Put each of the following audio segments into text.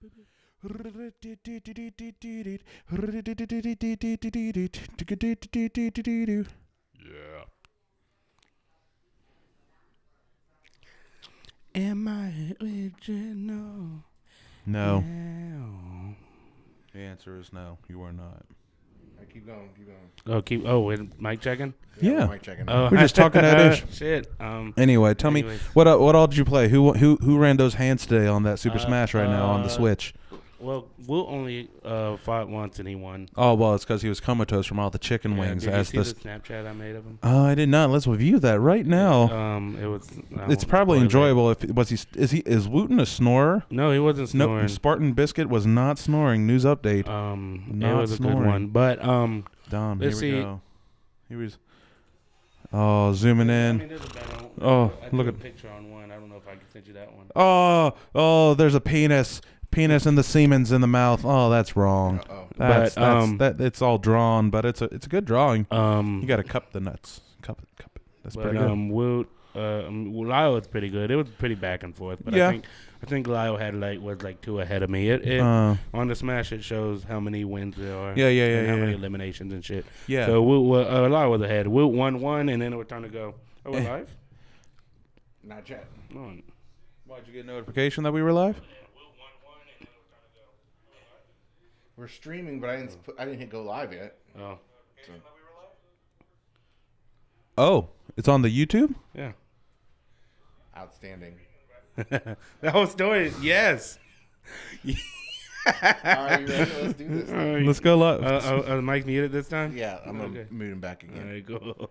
Yeah. Am I original? No. No. The answer is no. You are not. Keep going. Keep going. Oh, Oh, wait. Mic checking. Yeah. We're mic checking Oh, now. We're just talking that ish. Shit. Anyway, tell me Anyways. what all did you play? Who ran those hands today on that Super Smash right now on the uh, Switch? Well, Will only fought once and he won. Oh well, it's because he was comatose from all the chicken wings. Did you As see the the Snapchat I made of him? oh, I did not. Let's review that right now. It was. It's probably enjoyable. If is Wooten a snorer? No, he wasn't snoring. Nope. Spartan Biscuit was not snoring. News update. It was a good one, but Dom, let's here we see. go. He was. Oh, zooming I in. mean, there's a better one. Oh, I look took at. a picture on one. I don't know if I can send you that one. Oh, there's a penis in the semen's in the mouth. Oh, that's wrong. That's it's all drawn, but it's a good drawing. You got to cup the nuts. Cup it. That's pretty good. Lyle was pretty good. It was pretty back and forth, but Yeah. I think Lyle was like 2 ahead of me. On the Smash it shows how many wins there are. Yeah, and how yeah. many eliminations and shit. Yeah. So Lyle was ahead. Woot won, and then it was time to go. Oh, we're live? Not yet. No. Why'd you get a notification that we were live? We're streaming, but I didn't hit go live yet. Oh. So. Oh, it's on the YouTube? Yeah. Outstanding. The whole story, yes. All right, you ready? Let's do this. Let's go live. Mike muted this time? Yeah, I'm going to mute him back again. All right, go.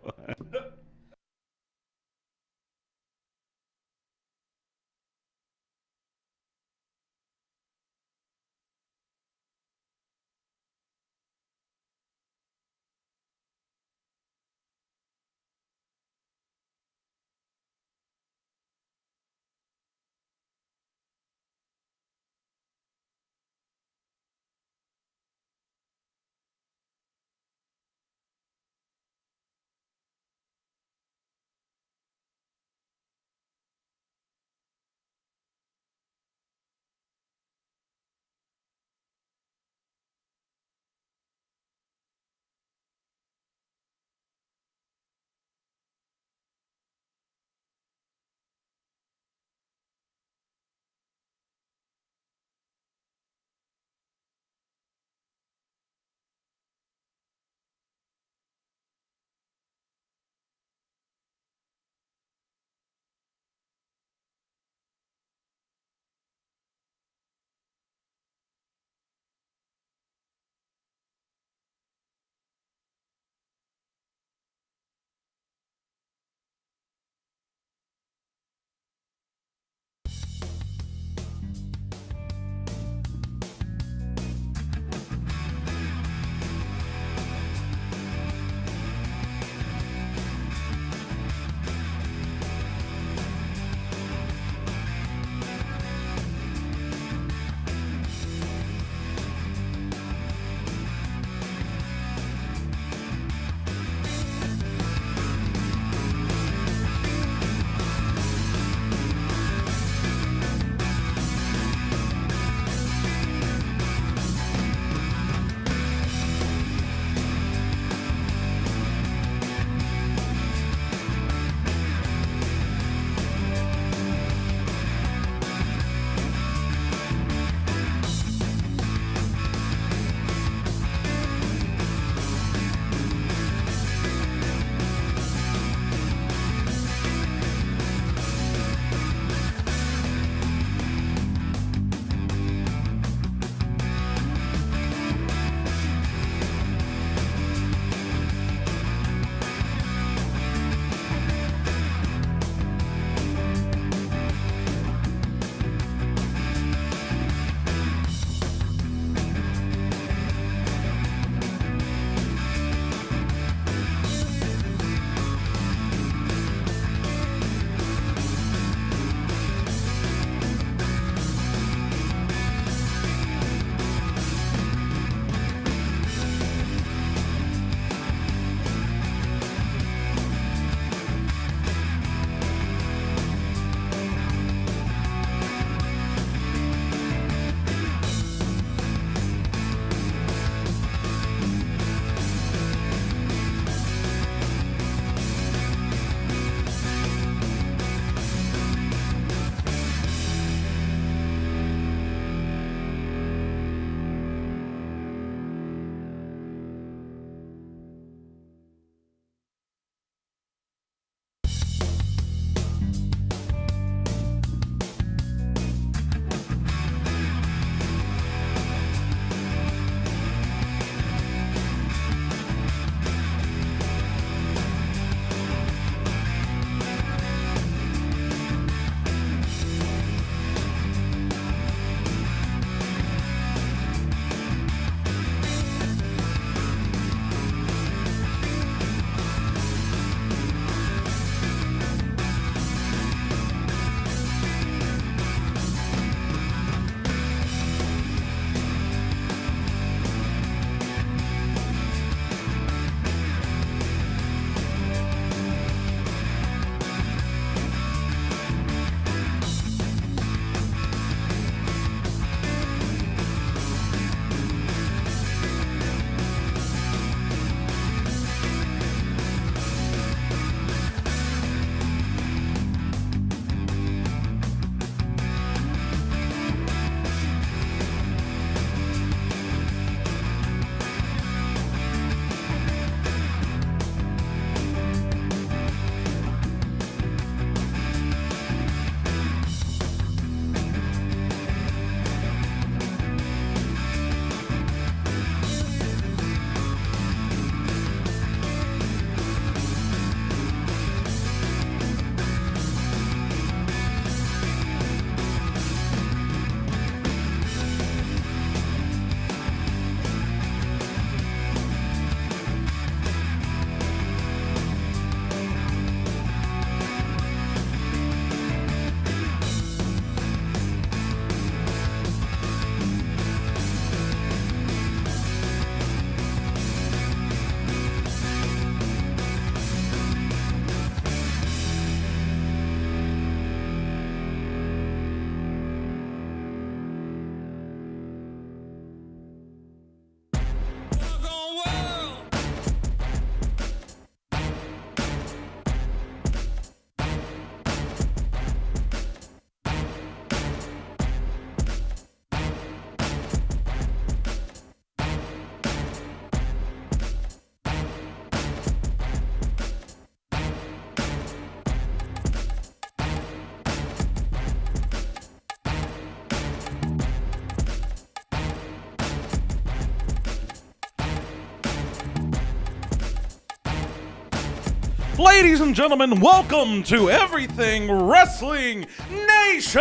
Ladies and gentlemen, welcome to Everything Wrestling Nation.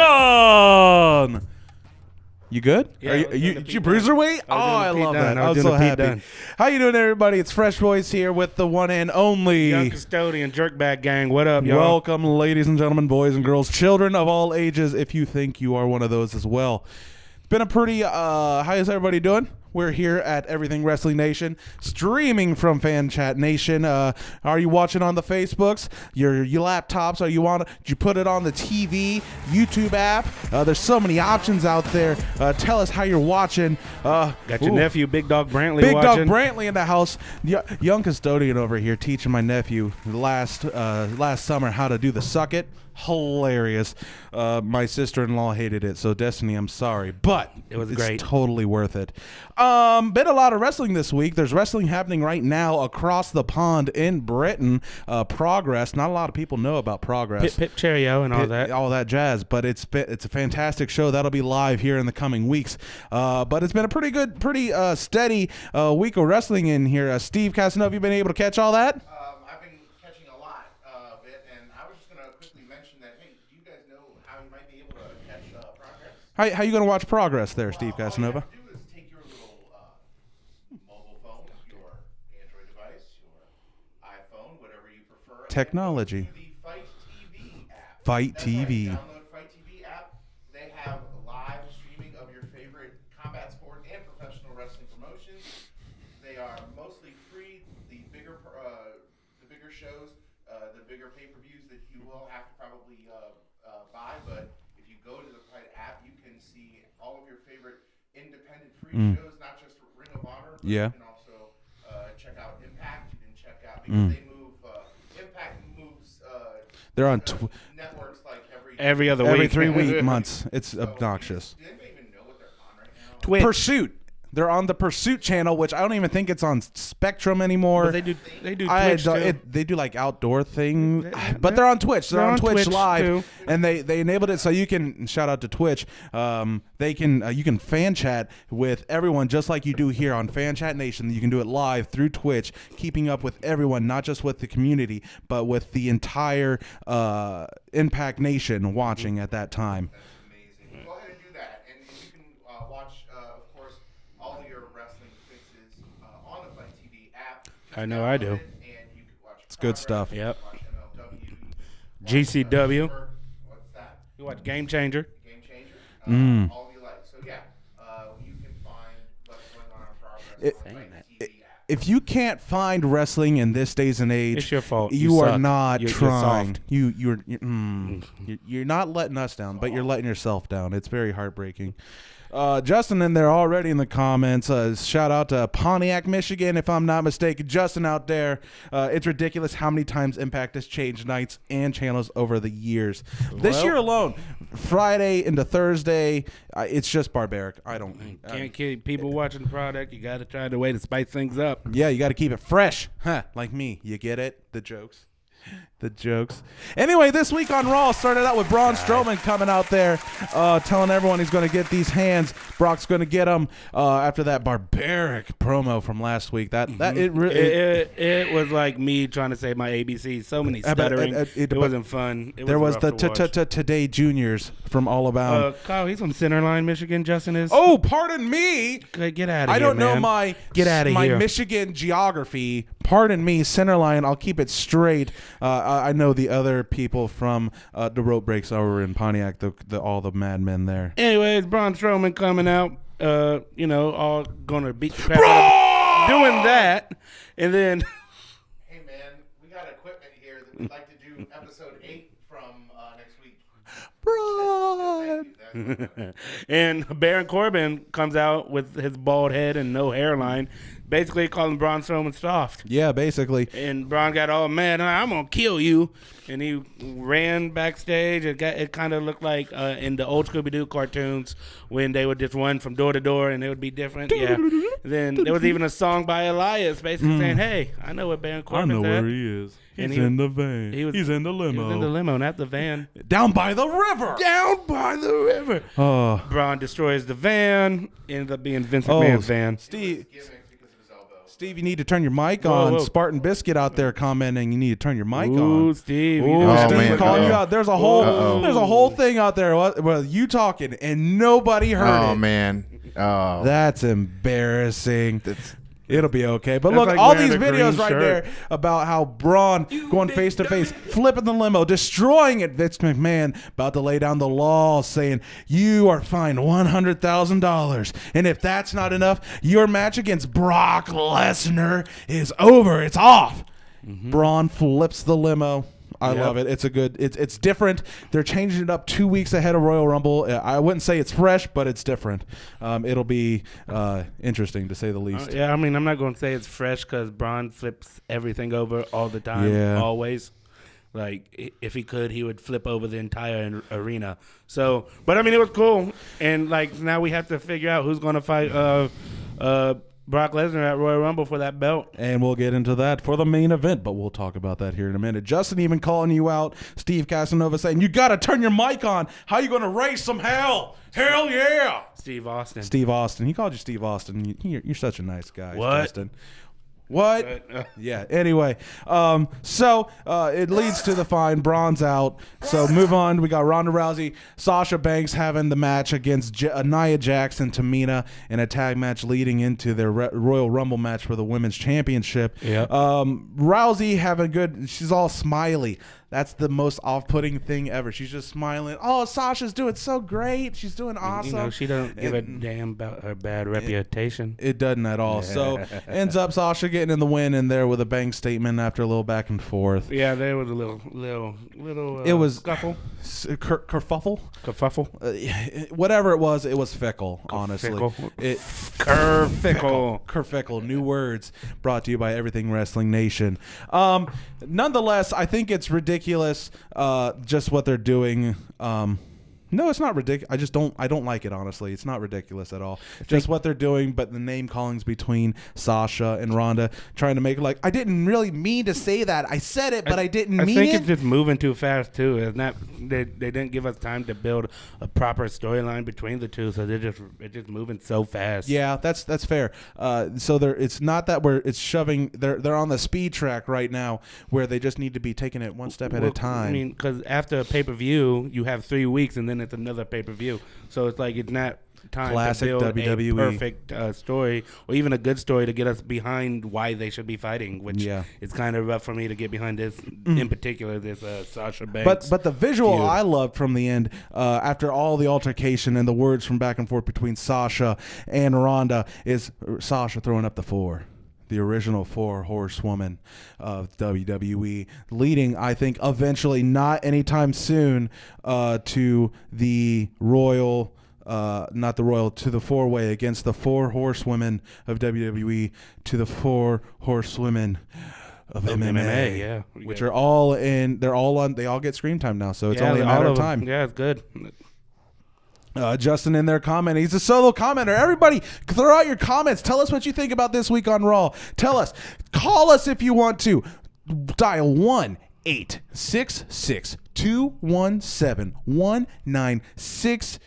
You good? Yeah, you bruiserweight? Oh, I love that. I was so happy. How you doing, everybody? It's Fresh Voice here with the one and only Young Custodian Jerkbag Gang. What up, y'all? Welcome, ladies and gentlemen, boys and girls, children of all ages, if you think you are one of those as well. It's been a pretty, how is everybody doing? We're here at Everything Wrestling Nation, streaming from Fan Chat Nation. Are you watching on the Facebooks, your laptops? Are you on? Did you put it on the TV, YouTube app? There's so many options out there. Tell us how you're watching. Got your nephew, Big Dog Brantley, Big watching. Dog Brantley in the house. Young Custodian over here teaching my nephew last summer how to do the suck it. Hilarious. My sister-in-law hated it, so Destiny, I'm sorry, but it was great. Totally worth it. Been a lot of wrestling this week. There's wrestling happening right now across the pond in Britain. Progress. Not a lot of people know about Progress. Pip Cheerio and all that jazz. But it's a fantastic show that'll be live here in the coming weeks. But it's been a pretty steady week of wrestling in here. Steve Casanova, you been able to catch all that? I've been catching a lot of it, and I was just going to quickly mention that, hey, do you guys know how you might be able to catch Progress? How you going to watch Progress there, Steve Casanova? All you have to do is take your little mobile phone, your Android device, your iPhone, whatever you prefer. Technology. The Fight TV app. Fight That's TV. Right. Download Fight TV app. They have live streaming of your favorite combat sport and professional wrestling promotions. They are mostly free. The bigger shows, the bigger pay-per-views that you will have to probably buy, but if you go to the Fight app, you can see all of your favorite independent free shows, not just Ring of Honor, but you can also check out Impact. You can check out, because they move, Impact moves they're on networks like every other every week. 3 months. It's obnoxious. Does anybody even know what they're on right now? Twitch. Pursuit. They're on the Pursuit channel, which I don't even think it's on Spectrum anymore. But they do Twitch too. They do like outdoor things, but they're on Twitch. They're on Twitch live, too. and they enabled it so you can shout out to Twitch. You can fan chat with everyone just like you do here on Fan Chat Nation. You can do it live through Twitch, keeping up with everyone, not just with the community, but with the entire Impact Nation watching at that time. Amazing. Go ahead and do that, and you can watch, of course, all your wrestling fixes on the Fight TV app. I know I do. And you can watch It's good stuff. Yep. Watch MLW, you can GCW. watch, what's that? You watch Game Changer. Game Changer. All you like. So yeah, you can find what's going on in Progress on the Fight TV app. If you can't find wrestling in this days and age, It's your fault. You You are suck. not You're trying. soft. You're not letting us down, but you're letting yourself down. It's very heartbreaking. Justin in there already in the comments. Shout out to Pontiac, Michigan, if I'm not mistaken. Justin out there. It's ridiculous how many times Impact has changed nights and channels over the years. This year alone, Friday into Thursday, it's just barbaric. I don't. Can't keep people watching the product. You got to try the way to spice things up. Yeah, you got to keep it fresh, huh? Like me. You get it? The jokes. The jokes. Anyway, this week on Raw started out with Braun Strowman coming out there, telling everyone he's going to get these hands. Brock's going to get them after that barbaric promo from last week. It was like me trying to say my ABC. So many stuttering. It wasn't fun. There was the Today Juniors from All About. Kyle, he's from Centerline, Michigan. Justin is. Oh, pardon me. Get out of here, I don't know man. my here. Michigan geography. Pardon me, Centerline. I'll keep it straight. I know the other people from the Rope Breaks over in Pontiac, all the madmen there. Anyways, Braun Strowman coming out, all going to beat the crap out of doing that. And then... Hey, man, we got equipment here that we'd like to do episode 8 from next week. Braun! And Baron Corbin comes out with his bald head and no hairline, basically calling Braun Strowman soft. Yeah, basically. And Braun got all mad. I'm going to kill you. And he ran backstage. It kind of looked like in the old Scooby-Doo cartoons when they would just run from door to door and it would be different. Yeah. Then there was even a song by Elias basically saying, hey, I know what Baron Corbin's at. where he is. He's in the van. He's in the limo. He was in the limo, not the van. Down by the river. Down by the river. Braun destroys the van. Ends up being Vince McMahon's van. Steve, Steve, you need to turn your mic on. Spartan Biscuit out there commenting. You need to turn your mic on. Steve. Steve calling you out. There's a whole thing out there. Well, you talking and nobody heard it. Oh man. Oh, that's embarrassing. It'll be okay. But look, like all these videos right there about how Braun going face to face, flipping the limo, destroying it. Vince McMahon about to lay down the law, saying you are fined $100,000, and if that's not enough, your match against Brock Lesnar is over. It's off. Braun flips the limo. I love it. It's a good. It's different. They're changing it up 2 weeks ahead of Royal Rumble. I wouldn't say it's fresh, but it's different. It'll be interesting to say the least. Yeah, I mean, I'm not going to say it's fresh because Braun flips everything over all the time, always. Like if he could, he would flip over the entire arena. So, but I mean, it was cool. And like now we have to figure out who's going to fight Brock Lesnar at Royal Rumble for that belt. And we'll get into that for the main event, but we'll talk about that here in a minute. Justin even calling you out. Steve Casanova saying, you got to turn your mic on. How you going to raise some hell? Hell yeah. Steve Austin. Steve Austin. He called you Steve Austin. You're such a nice guy, what? Justin. What? Yeah. Anyway, so it leads to the fine. Braun's out. So move on. We got Ronda Rousey, Sasha Banks having the match against Nia Jax and Tamina in a tag match leading into their Royal Rumble match for the Women's Championship. Yeah. Rousey having good. She's all smiley. That's the most off-putting thing ever. She's just smiling. Oh, Sasha's doing so great. She's doing awesome. You know, she don't give a damn about her bad reputation. It doesn't at all. So ends up Sasha getting in the win in there with a bang statement after a little back and forth. Yeah, there was a little. It was scuffle, kerfuffle. Whatever it was fickle. Honestly, kerfickle. New words brought to you by Everything Wrestling Nation. Nonetheless, I think it's ridiculous. Just what they're doing. No, it's not ridiculous. I don't like it, honestly. It's not ridiculous at all. Just what they're doing, but the name callings between Sasha and Ronda, trying to make it like, I didn't really mean to say that. I said it, but I didn't mean it. I think it's just moving too fast, too. It's not, they didn't give us time to build a proper storyline between the two, so it's just moving so fast. Yeah, that's fair. So it's not that it's shoving. They're on the speed track right now, where they just need to be taking it one step at a time. I mean, because after a pay-per-view, you have 3 weeks, and then it's another pay-per-view. So it's like it's not time classic to build WWE. a perfect story or even a good story to get us behind why they should be fighting, which it's kind of rough for me to get behind this in particular, this Sasha Banks. But the visual I loved from the end, after all the altercation and the words from back and forth between Sasha and Ronda, is Sasha throwing up the 4. The original 4 horsewoman of WWE, leading, I think, eventually, not anytime soon, to the Royal, not the Royal, to the 4-way against the 4 horsewomen of WWE, to the 4 horsewomen of MMA, which are all in. They're all on. They all get screen time now, so it's only a matter of time. Yeah, it's good. Justin in there commenting. He's a solo commenter. Everybody, throw out your comments. Tell us what you think about this week on Raw. Tell us. Call us if you want to. Dial 1-866-217-1966.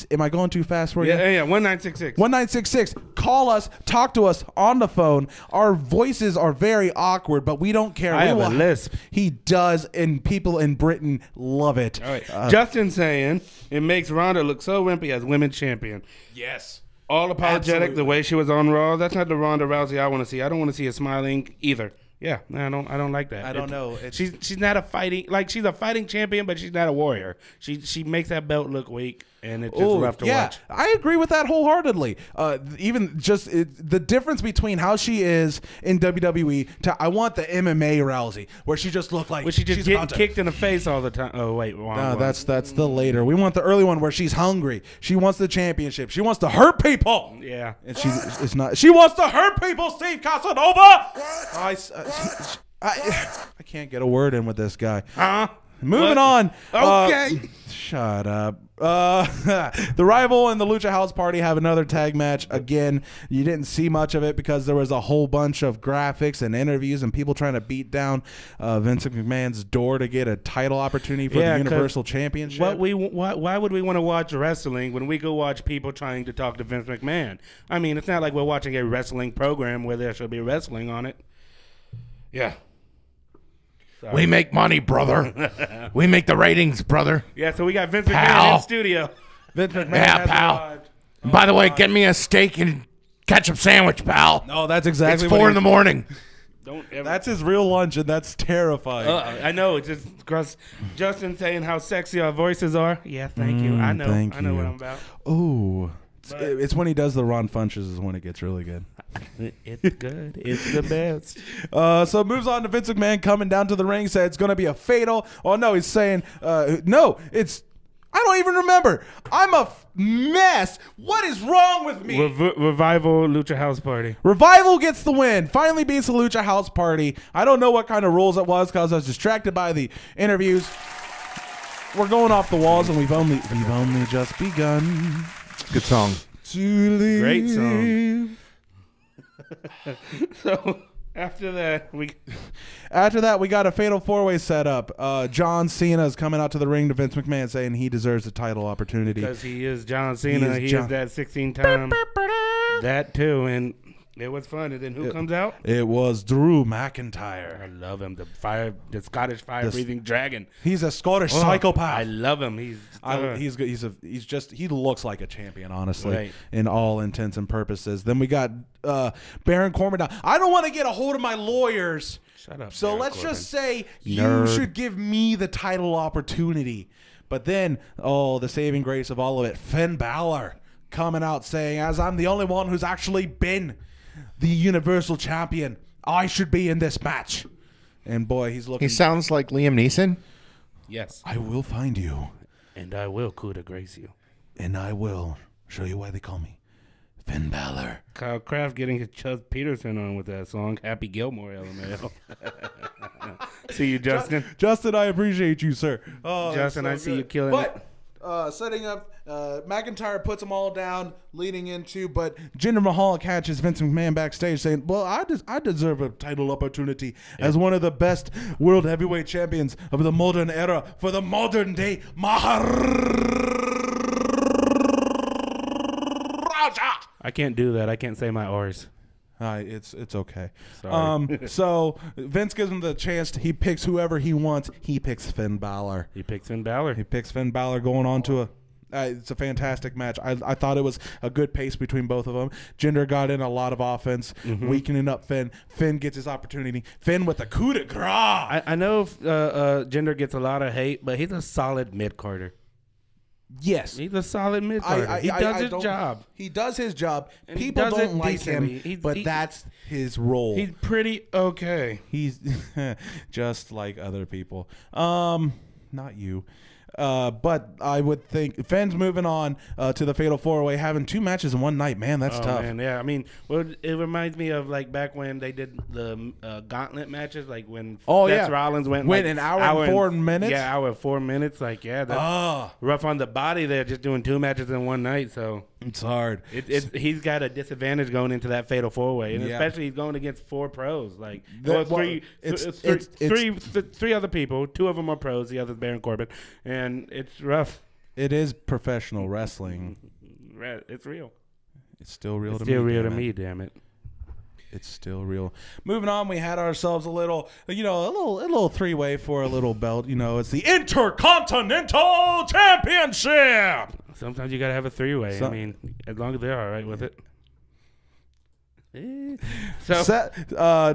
Am I going too fast for you? Yeah, 1966. 1966. Call us. Talk to us on the phone. Our voices are very awkward, but we don't care. I have a lisp. He does, and people in Britain love it. All right. Justin saying it makes Ronda look so wimpy as women's champion. Yes. All apologetic the way she was on Raw. That's not the Ronda Rousey I want to see. I don't want to see her smiling either. Yeah, I don't like that. I don't know. She's not a fighting, like, she's a fighting champion, but she's not a warrior. She makes that belt look weak, and it's just rough to watch. I agree with that wholeheartedly. Even just the difference between how she is in WWE to I want the MMA Rousey, where she just looked like she's getting kicked in the face all the time. Oh wait, wrong one. That's the later. We want the early one where she's hungry. She wants the championship. She wants to hurt people. Yeah, and it's not. She wants to hurt people. Steve Casanova. I can't get a word in with this guy. Moving on. Okay. Shut up. The Rival and the Lucha House Party have another tag match. Again, you didn't see much of it because there was a whole bunch of graphics and interviews and people trying to beat down Vince McMahon's door to get a title opportunity for the Universal Championship. Why would we want to watch wrestling when we go watch people trying to talk to Vince McMahon? I mean, it's not like we're watching a wrestling program where there should be wrestling on it. Yeah. Sorry. We make money, brother. We make the ratings, brother. Yeah, so we got Vince McMahon in studio. Vince McMahon has arrived. By the way, get me a steak and ketchup sandwich, pal. No, that's exactly it's 4 in the morning. Don't ever. That's his real lunch, and that's terrifying. I know. It's just gross. Justin saying how sexy our voices are. Yeah, thank you. I know. I know what I'm about. Ooh. It's when he does the Ron Funches is when it gets really good. It's good. It's the best. So it moves on to Vince McMahon coming down to the ring. Said it's going to be a fatal. Oh, no, he's saying, no, it's, I don't even remember. I'm a mess. What is wrong with me? Revival Lucha House Party. Revival gets the win. Finally beats the Lucha House Party. I don't know what kind of rules it was because I was distracted by the interviews. We're going off the walls, and we've only just begun. Good song. Great song. So after that, we got a fatal 4-way set up. John Cena is coming out to the ring to Vince McMahon saying he deserves a title opportunity because he is John Cena. He is that 16-time. That too, and it was fun. And then who comes out? It was Drew McIntyre. I love him. The Scottish fire-breathing dragon. He's a Scottish psychopath. I love him. He's good. He looks like a champion, honestly, in all intents and purposes. Then we got Baron Corbin. I don't want to get a hold of my lawyers. Shut up. So let's just say you should give me the title opportunity. But then, the saving grace of all of it, Finn Balor coming out saying, as I'm the only one who's actually been the Universal Champion, I should be in this match. And boy, he's looking. He sounds like Liam Neeson. Yes. I will find you. And I will coup de grace you. And I will show you why they call me Finn Balor. Kyle Kraft getting his Chuck Peterson on with that song. Happy Gilmore, LMAO. See you, Justin. Justin, I appreciate you, sir. Oh, Justin, I see you killing it. Setting up, McIntyre puts them all down, leading into, but Jinder Mahal catches Vince McMahon backstage saying, well, I deserve a title opportunity as one of the best world heavyweight champions of the modern era for the modern day Maharaja. I can't do that. I can't say my R's. It's okay. Sorry. So Vince gives him the chance. He picks whoever he wants. He picks Finn Balor. He picks Finn Balor going on to a. It's a fantastic match. I thought it was a good pace between both of them. Jinder got in a lot of offense, weakening up Finn. Finn gets his opportunity. Finn with the coup de grace. I know Jinder gets a lot of hate, but he's a solid mid-carder. Yes. He's a solid mid-carder. He does his job. He does his job. And people don't like him, but that's his role. He's pretty okay. He's just like other people. Not you. But I would think Finn's moving on to the Fatal 4-Way, having 2 matches in one night. Man, that's tough. Man, yeah, I mean, it reminds me of like back when they did the gauntlet matches, like when Seth Rollins went like an hour and 4 minutes. Yeah, hour and 4 minutes. Like, yeah, that's rough on the body. They're just doing 2 matches in one night, so it's hard. He's got a disadvantage going into that Fatal 4-Way, and especially he's going against 4 pros. Like three other people. 2 of them are pros. The other's Baron Corbin, and it's rough. It is professional wrestling. It's real. It's still real to me. It's still real to me, damn it. It's still real. Moving on, we had ourselves a little 3-way for a little belt. It's the Intercontinental Championship. Sometimes you got to have a 3-way. I mean, as long as they're all right with it. So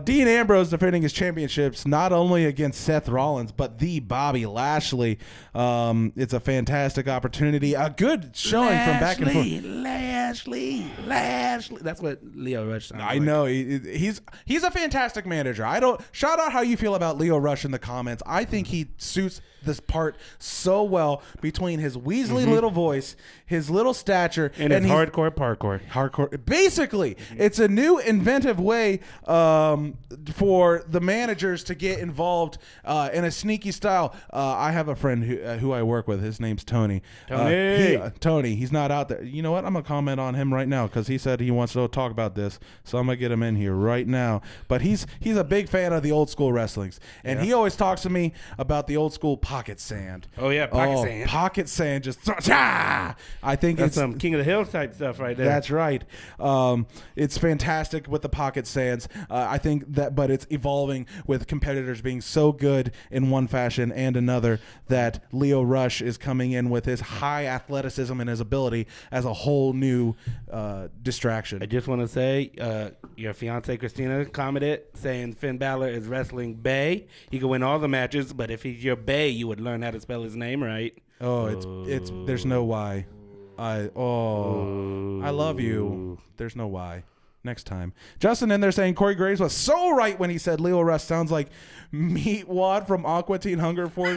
Dean Ambrose defending his championships not only against Seth Rollins but the Bobby Lashley. It's a fantastic opportunity, a good showing from back and forth. Lashley. That's what Leo Rush sounds like. I know he's a fantastic manager. Shout out how you feel about Leo Rush in the comments. I think he suits this part so well between his Weasley little voice, his little stature, and his hardcore parkour. Basically, it's a new new inventive way for the managers to get involved in a sneaky style. I have a friend who I work with. His name's Tony. Tony. He's not out there. You know what? I'm gonna comment on him right now because he said he wants to talk about this. So I'm gonna get him in here right now. But he's a big fan of the old school wrestlings, and he always talks to me about the old school pocket sand. Oh yeah, pocket sand. Pocket sand, just I think that's some King of the Hill type stuff right there. That's right. It's fantastic with the pocket sands. I think that, but it's evolving with competitors being so good in one fashion and another that Lio Rush is coming in with his high athleticism and his ability as a whole new distraction. I just want to say, your fiance Christina commented saying Finn Balor is wrestling Bay. He can win all the matches, but if he's your Bay, you would learn how to spell his name right. Oh, it's there's no why. I love you. There's no why. Next time. Justin in there saying Corey Graves was so right when he said Lio Rush sounds like Meat Wad from Aqua Teen Hunger Force.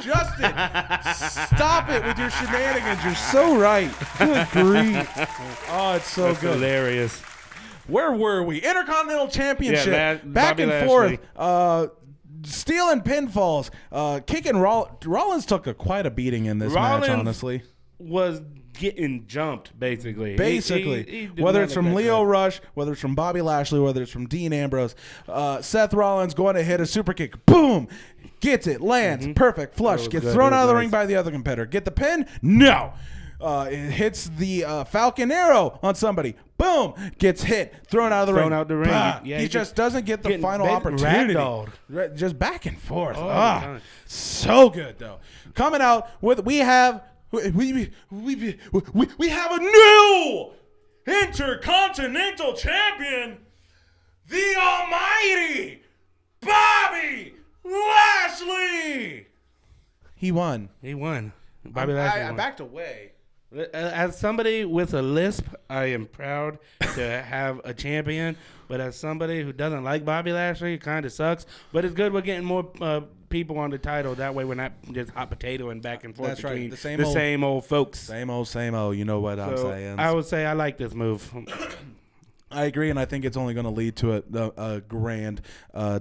Justin, stop it with your shenanigans. You're so right. Good grief. Oh, it's so That's good. Hilarious. Where were we? Intercontinental Championship. Yeah, back Bobby and Lashley. forth. Stealing pinfalls. Kicking Rollins took quite a beating in this match, honestly. Was getting jumped, basically. Basically. He Whether it's from Lio Rush, whether it's from Bobby Lashley, whether it's from Dean Ambrose, Seth Rollins going to hit a super kick. Boom! Gets it. Lands. Perfect. Flush. Gets thrown out of the ring by the other competitor. Get the pin? No. It hits the Falcon Arrow on somebody. Boom! Gets hit. Thrown out of the ring. Out the ring. Yeah, he just doesn't get the final opportunity. Just back and forth. So good, though. Coming out with we have a new Intercontinental Champion, the Almighty Bobby Lashley. He won. Bobby Lashley won. I backed away. As somebody with a lisp, I am proud to have a champion. But as somebody who doesn't like Bobby Lashley, it kind of sucks. But it's good we're getting more people on the title. That way we're not just hot potato and back and forth between the same old folks. Same old. You know what I'm saying. I would say I like this move. I agree, and I think it's only going to lead to a grand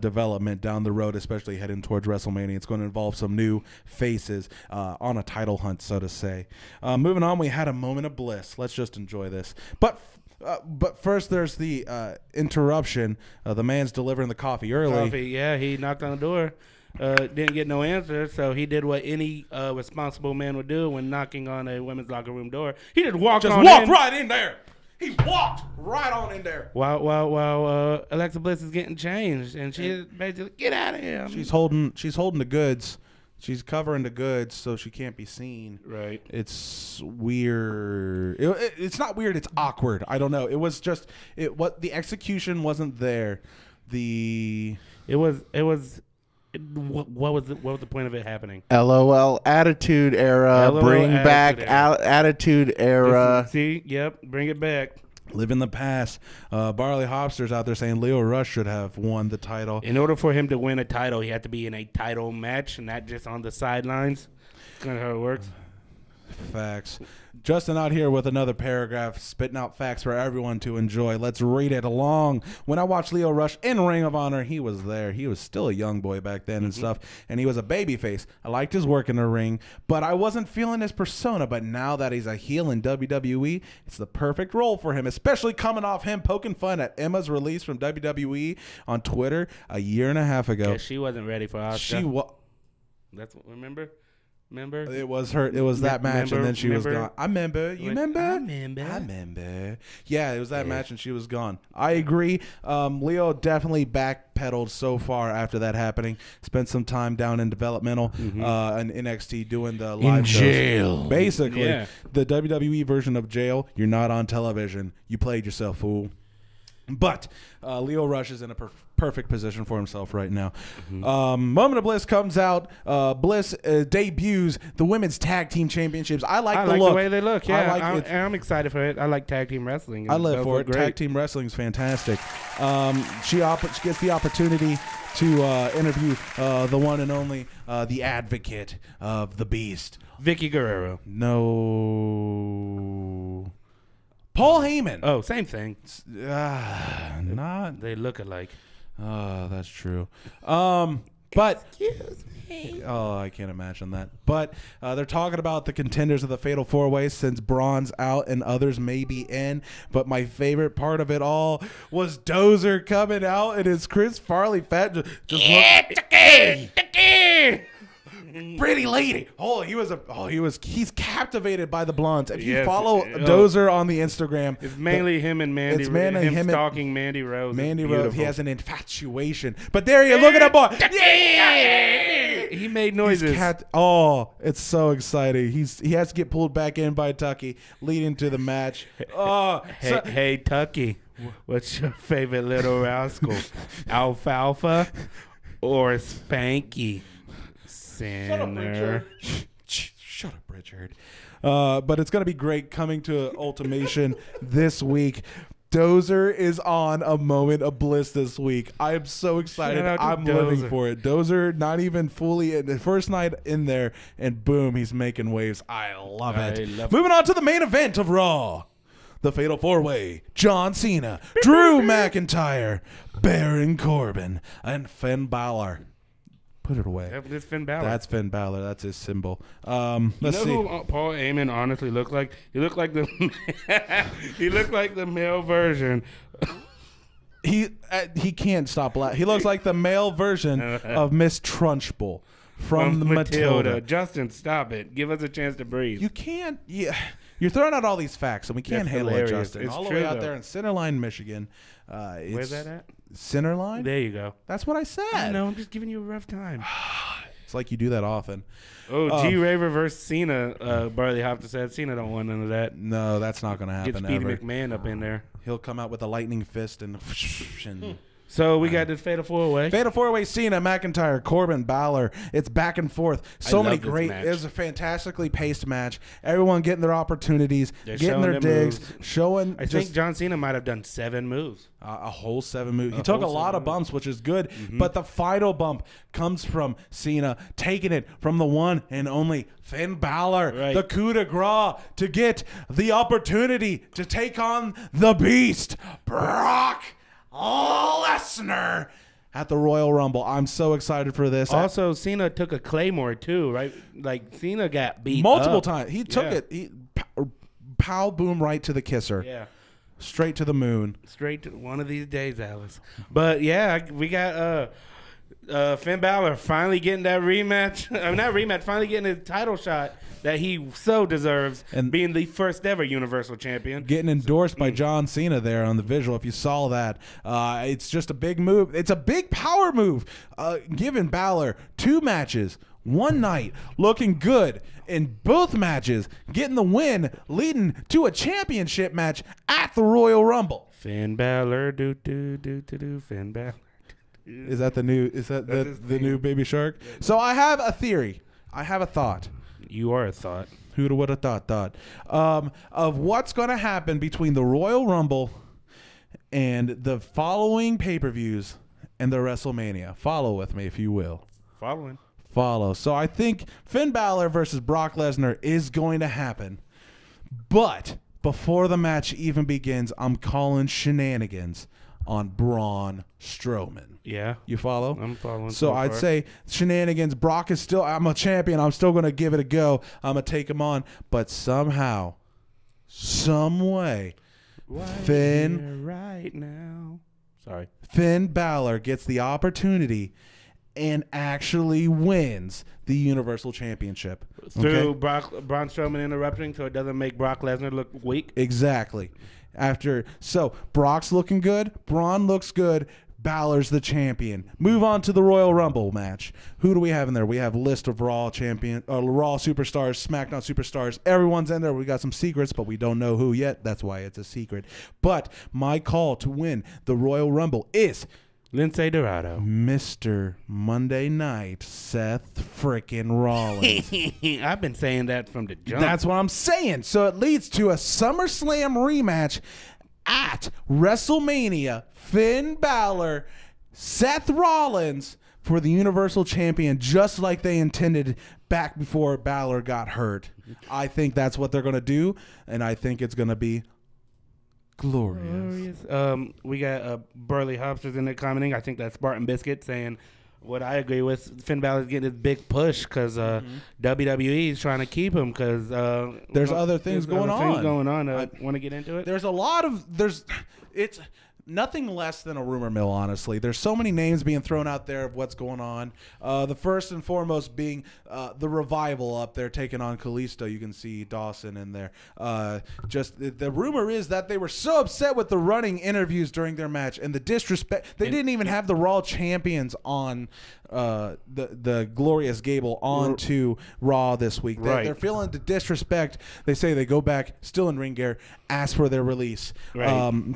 development down the road, especially heading towards WrestleMania. It's going to involve some new faces on a title hunt, so to say. Moving on, we had a moment of bliss. Let's just enjoy this. But first, there's the interruption. The man's delivering the coffee early. Yeah, he knocked on the door. Didn't get no answer, so he did what any responsible man would do when knocking on a women's locker room door. He just walked right in there. He walked right on in there. While Alexa Bliss is getting changed, and she basically get out of here. She's holding the goods. She's covering the goods so she can't be seen. Right. It's weird. It's not weird. It's awkward. I don't know. It was just the execution wasn't there. What was the point of it happening? LOL Attitude Era. Bring back Attitude Era. Bring it back. Live in the past. Barley Hopster's out there saying Lio Rush should have won the title. In order for him to win a title, he had to be in a title match and not just on the sidelines. That's kind of how it works. Facts. Justin out here with another paragraph, spitting out facts for everyone to enjoy. Let's read it along. When I watched Lio Rush in Ring of Honor, he was there. He was still a young boy back then and stuff, and he was a babyface. I liked his work in the ring, but I wasn't feeling his persona. But now that he's a heel in WWE, it's the perfect role for him, especially coming off him poking fun at Emma's release from WWE on Twitter a year and a half ago. Yeah, she wasn't ready for Asuka. That's what, remember? It was her. It was that match, and then she was gone. I remember. You remember? I remember. Yeah, it was that match, and she was gone. I agree. Leo definitely backpedaled so far after that happening. Spent some time down in developmental and NXT doing the live shows. Jail. Basically, the WWE version of jail. You're not on television. You played yourself, fool. But Lio Rush is in a perfect position for himself right now. Moment of Bliss comes out. Bliss debuts the Women's Tag Team Championships. I like the way they look. Yeah, I'm excited for it. I like tag team wrestling. I live for it. Great. Tag team wrestling is fantastic. She gets the opportunity to interview the one and only, the advocate of the Beast, Vicky Guerrero. No. Paul Heyman. Oh, same thing. Not. They look alike. Oh, that's true. But Excuse me. oh, I can't imagine that. But they're talking about the contenders of the Fatal 4-Way since Braun's out and others may be in. But my favorite part of it all was Dozer coming out and his Chris Farley fat just pretty lady. He's captivated by the blondes. If you follow Dozer on the Instagram, it's mainly him and Mandy. It's mainly him stalking Mandy Rose. Mandy Rose. He has an infatuation. But there you look at that boy. He made noises. It's so exciting. He has to get pulled back in by Tucky, leading to the match. Hey, Tucky, what's your favorite little rascal? Alfalfa or Spanky? Sinner. Shut up, Richard. But it's going to be great coming to Ultimation this week. Dozer is on a moment of bliss this week. I am so excited. I'm living for it. Dozer, not even fully in the first night in there, and boom, he's making waves. I love it. Moving on to the main event of Raw. The Fatal 4-Way. John Cena, Drew McIntyre, Baron Corbin, and Finn Balor. Put it away. That's Finn Balor. That's Finn Balor. That's his symbol. Let's see. Who Paul Heyman honestly looked like? He looked like the he looked like the male version. He can't stop laughing. He looks like the male version of Miss Trunchbull from Matilda. Justin, stop it. Give us a chance to breathe. You can't. Yeah, you're throwing out all these facts, and we can't handle it, Justin. It's all the true, way out there in Centerline, Michigan. Where's that at? Centerline? There you go. That's what I said. I know. I'm just giving you a rough time. It's like you do that often. Oh, G Raver versus Cena. Barley Hopper said Cena don't want none of that. No, that's not going to happen. Get Speedy McMahon up in there. He'll come out with a lightning fist and So we got this Fatal 4-Way. Fatal 4-Way: Cena, McIntyre, Corbin, Balor. It's back and forth. So many great. It was a fantastically paced match. Everyone getting their opportunities, getting their digs, showing. I think John Cena might have done 7 moves. A whole 7 moves. He took a lot of bumps, which is good. But the final bump comes from Cena taking it from the one and only Finn Balor, the coup de grace, to get the opportunity to take on the Beast, Brock Lesnar, at the Royal Rumble. I'm so excited for this. Also, Cena took a Claymore too, right? Like Cena got beat multiple times. He took it. He pow boom right to the kisser. Yeah. Straight to the moon. Straight to one of these days, Alice. But yeah, we got Finn Balor finally getting that rematch. I mean, not rematch, finally getting his title shot that he so deserves, and being the first ever Universal Champion. Getting endorsed by John Cena there on the visual. If you saw that, it's just a big move. It's a big power move. Giving Balor 2 matches, 1 night, looking good in both matches, getting the win, leading to a championship match at the Royal Rumble. Finn Balor, Finn Balor. Is that the new? Is that the new Baby Shark? So I have a theory. I have a thought. You are a thought. Who'da woulda thought? Of what's going to happen between the Royal Rumble and the following pay-per-views and the WrestleMania. Follow with me, if you will. Following. Follow. So I think Finn Balor versus Brock Lesnar is going to happen. But before the match even begins, I'm calling shenanigans on Braun Strowman. Yeah. You follow? I'm following. So I'd say shenanigans. Brock is still, I'm a champion. I'm still going to give it a go. I'm going to take him on. But somehow, some way, Finn Balor gets the opportunity and actually wins the Universal Championship. Through Braun Strowman interrupting so it doesn't make Brock Lesnar look weak? Exactly. So Brock's looking good. Braun looks good. Balor's the champion. Move on to the Royal Rumble match. Who do we have in there? We have a list of Raw superstars, SmackDown superstars. Everyone's in there. We got some secrets, but we don't know who yet. That's why it's a secret. But my call to win the Royal Rumble is Lindsay Dorado. Mr. Monday Night Seth frickin' Rollins. I've been saying that from the jump. That's what I'm saying. So it leads to a SummerSlam rematch at WrestleMania. Finn Balor, Seth Rollins for the Universal Champion, just like they intended back before Balor got hurt. I think that's what they're going to do, and I think it's going to be Glorious. We got Burley Hopsters in there commenting. I think that's Spartan Biscuit saying what I agree with. Finn Balor's getting his big push because WWE is trying to keep him because there's other things going on. Want to get into it? There's a lot of it's nothing less than a rumor mill, honestly. There's so many names being thrown out there of what's going on. The first and foremost being the Revival up there taking on Kalisto. You can see Dawson in there. Just the rumor is that they were so upset with the running interviews during their match and the disrespect. They didn't even have the Raw champions on the Glorious Gable onto Raw this week. They're feeling the disrespect. They say they go back, still in ring gear, ask for their release. Right.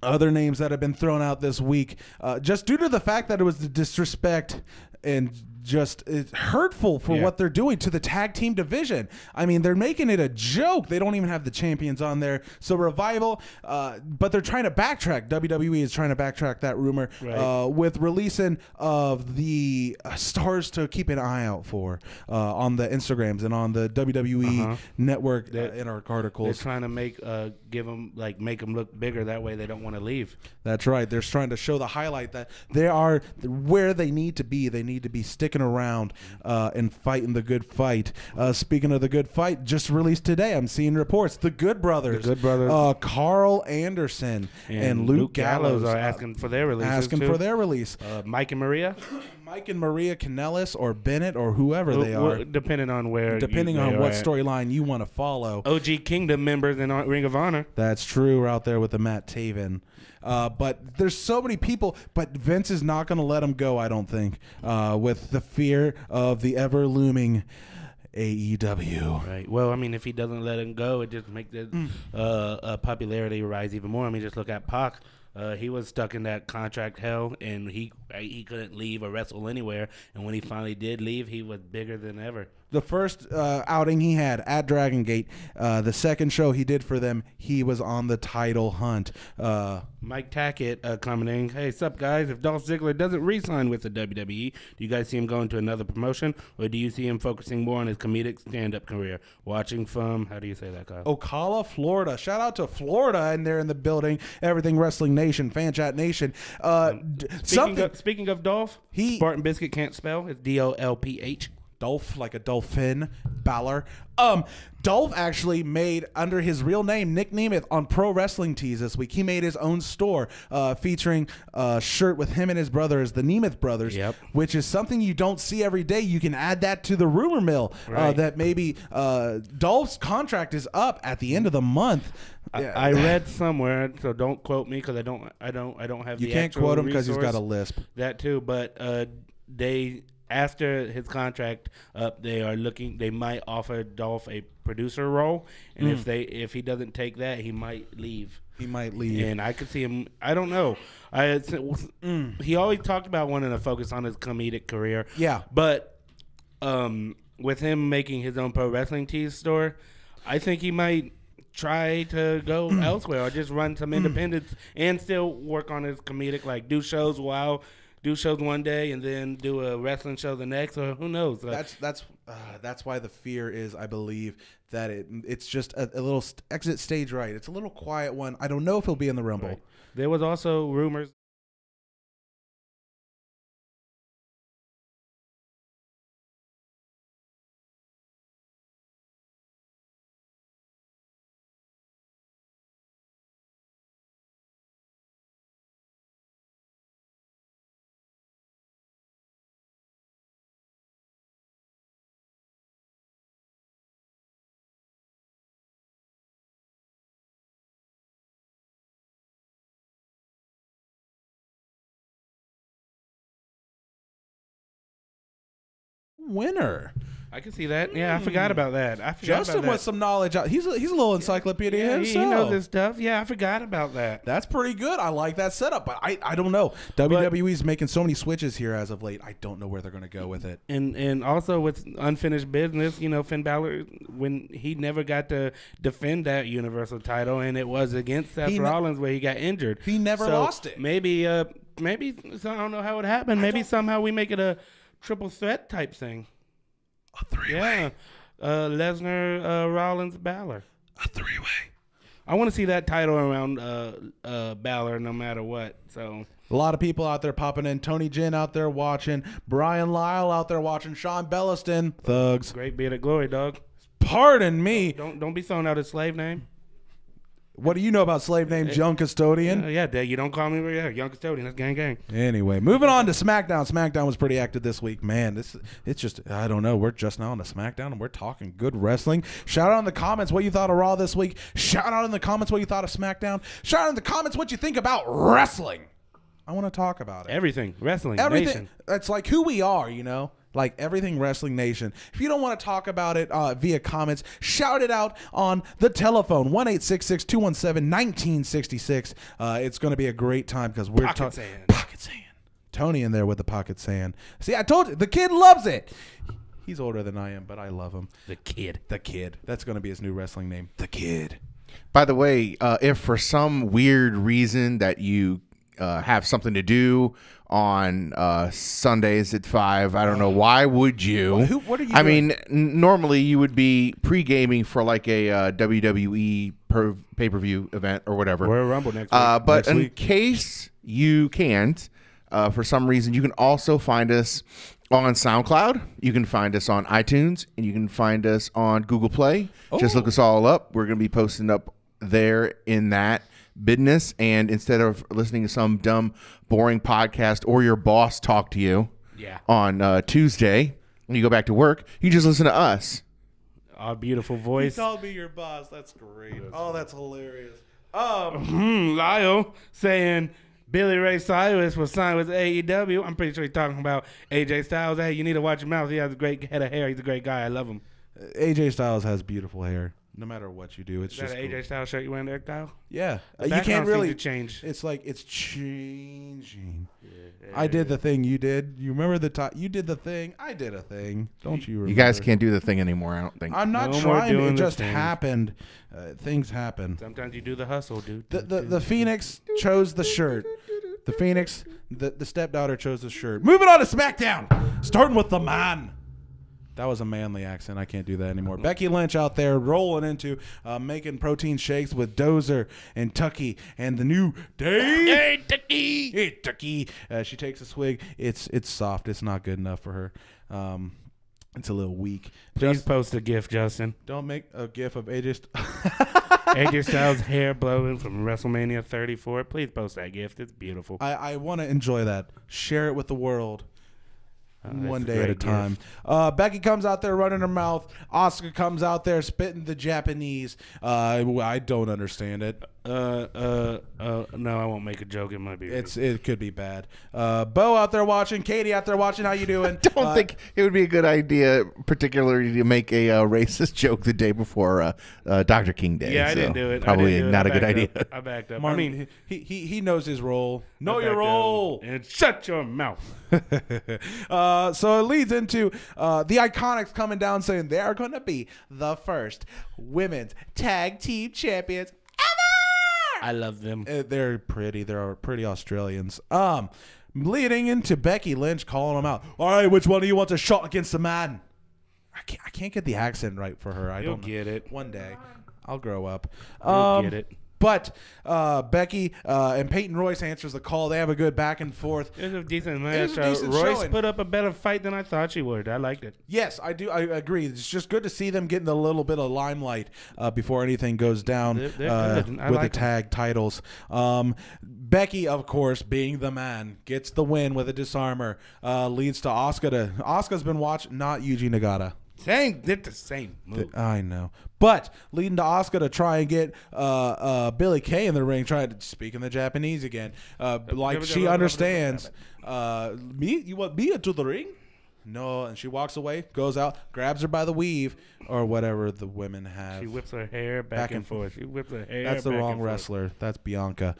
Other names that have been thrown out this week, just due to the fact that it was the disrespect and just it's hurtful for what they're doing to the tag team division. I mean, they're making it a joke. They don't even have the champions on there. So Revival, but they're trying to backtrack. WWE is trying to backtrack that rumor with releasing of the stars to keep an eye out for on the Instagrams and on the WWE network in our articles. They're trying to make make them look bigger. That way they don't want to leave. That's right. They're trying to show the highlight that they are where they need to be. They need to be sticking around and fighting the good fight. Speaking of the good fight, just released today, I'm seeing reports. The Good Brothers. Carl Anderson and Luke Gallows are asking for their release. Mike and Maria. Mike and Maria Kanellis or Bennett or whoever they are. Depending on where. Depending on what storyline you want to follow. OG Kingdom members in Ring of Honor. That's true. We're out there with the Matt Taven. But there's so many people. But Vince is not going to let them go, I don't think, with the fear of the ever-looming AEW. Right. Well, I mean, if he doesn't let him go, it just makes the popularity rise even more. I mean, just look at Pac. He was stuck in that contract hell, and he couldn't leave or wrestle anywhere. And when he finally did leave, he was bigger than ever. The first outing he had at Dragon Gate, the second show he did for them, he was on the title hunt. Mike Tackett commenting, "Hey, sup guys? If Dolph Ziggler doesn't re-sign with the WWE, do you guys see him going to another promotion, or do you see him focusing more on his comedic stand-up career? Watching from how do you say that, Kyle? Ocala, Florida. Shout out to Florida, and they're in the building. Everything Wrestling Nation, Fan Chat Nation. Speaking of Dolph, Spartan Biscuit can't spell. It's DOLPH. Dolph, like a dolphin, Balor. Dolph actually made, under his real name, Nick Nemeth, on Pro Wrestling Tees this week. He made his own store featuring a shirt with him and his brothers, the Nemeth brothers, which is something you don't see every day. You can add that to the rumor mill that maybe Dolph's contract is up at the end of the month. I read somewhere, so don't quote me because I don't have. You can't quote him because he's got a lisp. That too, but after his contract up, they might offer Dolph a producer role, and if he doesn't take that, he might leave. And I could see him. I don't know. He always talked about wanting to focus on his comedic career. Yeah, but with him making his own Pro Wrestling Tees store, I think he might try to go elsewhere or just run some independents and still work on his comedic, like do shows one day and then do a wrestling show the next, or who knows? That's why the fear is, I believe, that it's just a little exit stage right. It's a little quiet one. I don't know if he'll be in the Rumble. Right. There was also rumors. Winner. I can see that. Yeah, I forgot about that. Justin with some knowledge. He's a little encyclopedia himself. He knows this stuff. Yeah, I forgot about that. That's pretty good. I like that setup, but I don't know. WWE's making so many switches here as of late. I don't know where they're going to go with it. And also with unfinished business, Finn Balor, when he never got to defend that Universal title, and it was against Seth Rollins where he got injured. He never lost it. Maybe so I don't know how it happened. Maybe somehow we make it a triple threat type thing. A three-way. Yeah. Lesnar, Rollins, Balor. A three-way. I want to see that title around Balor no matter what. So a lot of people out there popping in. Tony Jin out there watching. Brian Lyle out there watching. Sean Belliston. Thugs. Great beard of glory, dog. Pardon me. Don't be throwing out his slave name. What do you know about slave names, Young Custodian? Yeah, Dad, you don't call me Young Custodian. That's gang gang. Anyway, moving on to SmackDown. SmackDown was pretty active this week. Man, it's just, I don't know. We're just now on the SmackDown, and we're talking good wrestling. Shout out in the comments what you thought of Raw this week. Shout out in the comments what you thought of SmackDown. Shout out in the comments what you think about wrestling. I want to talk about it. Everything. Wrestling. Everything. Nation. That's like who we are, you know? Like everything Wrestling Nation. If you don't want to talk about it via comments, shout it out on the telephone, 1-866-217-1966. It's going to be a great time because we're talking pocket sand. Tony in there with the pocket sand. See, I told you, the kid loves it. He's older than I am, but I love him. The Kid. The Kid. That's going to be his new wrestling name. The Kid. By the way, if for some weird reason that you have something to do on Sundays at 5. I don't know. Why would you? What are you doing? I mean, normally you would be pre-gaming for like a WWE pay-per-view event or whatever. We're a Rumble next week. But in case you can't, for some reason, you can also find us on SoundCloud. You can find us on iTunes, and you can find us on Google Play. Just look us all up. We're going to be posting up there in that business, and instead of listening to some dumb boring podcast or your boss talk to you on Tuesday when you go back to work, you just listen to us, our beautiful voice. You called me your boss. That's great. That's hilarious. Lyle saying Billy Ray Cyrus was signed with AEW. I'm pretty sure he's talking about AJ Styles. Hey, you need to watch your mouth. He has a great head of hair. He's a great guy. I love him. AJ Styles has beautiful hair. No matter what you do, it's Is that just an cool. AJ Styles shirt you wearing there, Kyle? Yeah, The you can't really change. It's like it's changing. I did the thing you did. You remember the time you did the thing? I did a thing. Don't you remember? You guys can't do the thing anymore, I don't think. I'm not trying. It just happened. Things happen. Sometimes you do the hustle, dude. The Phoenix chose the shirt. The Phoenix, the stepdaughter chose the shirt. Moving on to SmackDown. Starting with the man. That was a manly accent. I can't do that anymore. Becky Lynch out there rolling into making protein shakes with Dozer and Tucky and the new Dave. Hey, Tucky. Hey, Tucky. She takes a swig. It's soft. It's not good enough for her. It's a little weak. Please post a GIF, Justin. Don't make a GIF of AJ Styles' hair blowing from WrestleMania 34. Please post that GIF. It's beautiful. I want to enjoy that. Share it with the world. One day at a gift. time. Becky comes out there running her mouth. Asuka comes out there spitting the Japanese. I don't understand it. No, I won't make a joke. It might be. It could be bad. Bo out there watching. Katie out there watching. How you doing? Don't think it would be a good idea, particularly to make a racist joke the day before Dr. King Day. Yeah, I didn't do it. Probably not a good idea. I backed up. Martin, I mean, he knows his role. Know your role. And shut your mouth. So it leads into the Iconics coming down saying they are going to be the first women's tag team champions ever. I love them. They're pretty. They're pretty Australians. Leading into Becky Lynch calling them out. All right, which one of you wants a shot against the man? I can't get the accent right for her. You'll get it. One day. I'll grow up. You'll get it. But Becky and Peyton Royce answers the call. They have a good back and forth. It was a decent It match. was a decent Royce showing. put up a better fight than I thought she would. I liked it. Yes, I do. I agree. It's just good to see them getting a little bit of limelight before anything goes down They're good. I with like the tag titles. Becky, of course, being the man, gets the win with a disarmer. Leads to Asuka. Asuka's been watching, not Yuji Nagata. Did the same move. I know. But leading to Asuka to try and get Billy Kay in the ring, trying to speak in the Japanese again. Like she understands. You want me into the ring? No, and she walks away, goes out, grabs her by the weave, or whatever the women have. She whips her hair back and forth. She whips her hair. That's the back wrong and forth. wrestler. That's Bianca.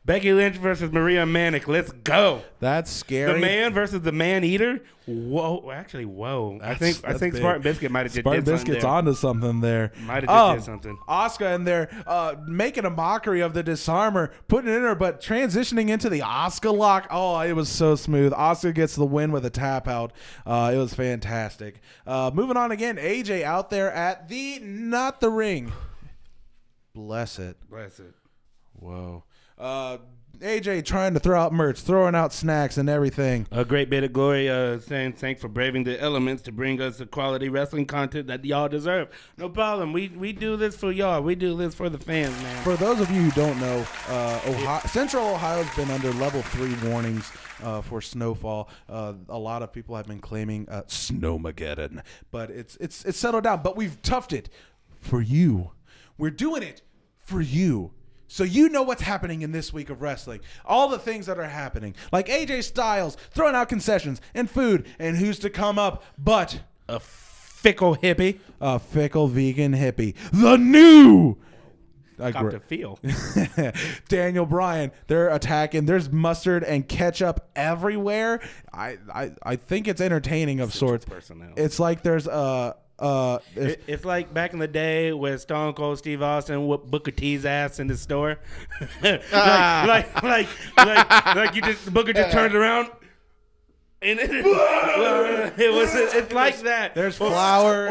Becky Lynch versus Maria Manic. Let's go. That's scary. The man versus the man eater. Whoa, actually, whoa. I think big. Spartan Biscuit might have just Spartan did Biscuit's something onto something there. Might have just did something. Asuka in there making a mockery of the disarmer, putting it in her, but transitioning into the Asuka lock. Oh, it was so smooth. Asuka gets the win with a tap out. It was fantastic. Moving on again, AJ out there at not the ring. Bless it. Bless it. Whoa. AJ trying to throw out merch, throwing out snacks and everything. A great bit of glory, saying thanks for braving the elements to bring us the quality wrestling content that y'all deserve. No problem. We do this for y'all. We do this for the fans, man. For those of you who don't know, Central Ohio's been under level 3 warnings for snowfall. A lot of people have been claiming Snowmageddon, but it's settled down. But we've toughed it for you. We're doing it for you. So you know what's happening in this week of wrestling. All the things that are happening. Like AJ Styles throwing out concessions and food. And who's to come up but a fickle hippie. A fickle vegan hippie. The new... Cop to feel. Daniel Bryan. They're attacking. There's mustard and ketchup everywhere. I think it's entertaining of sorts. It's like there's it's like back in the day where Stone Cold Steve Austin whooped Booker T's ass in the store. like you just Booker just turned around. And it's like that. There's flour.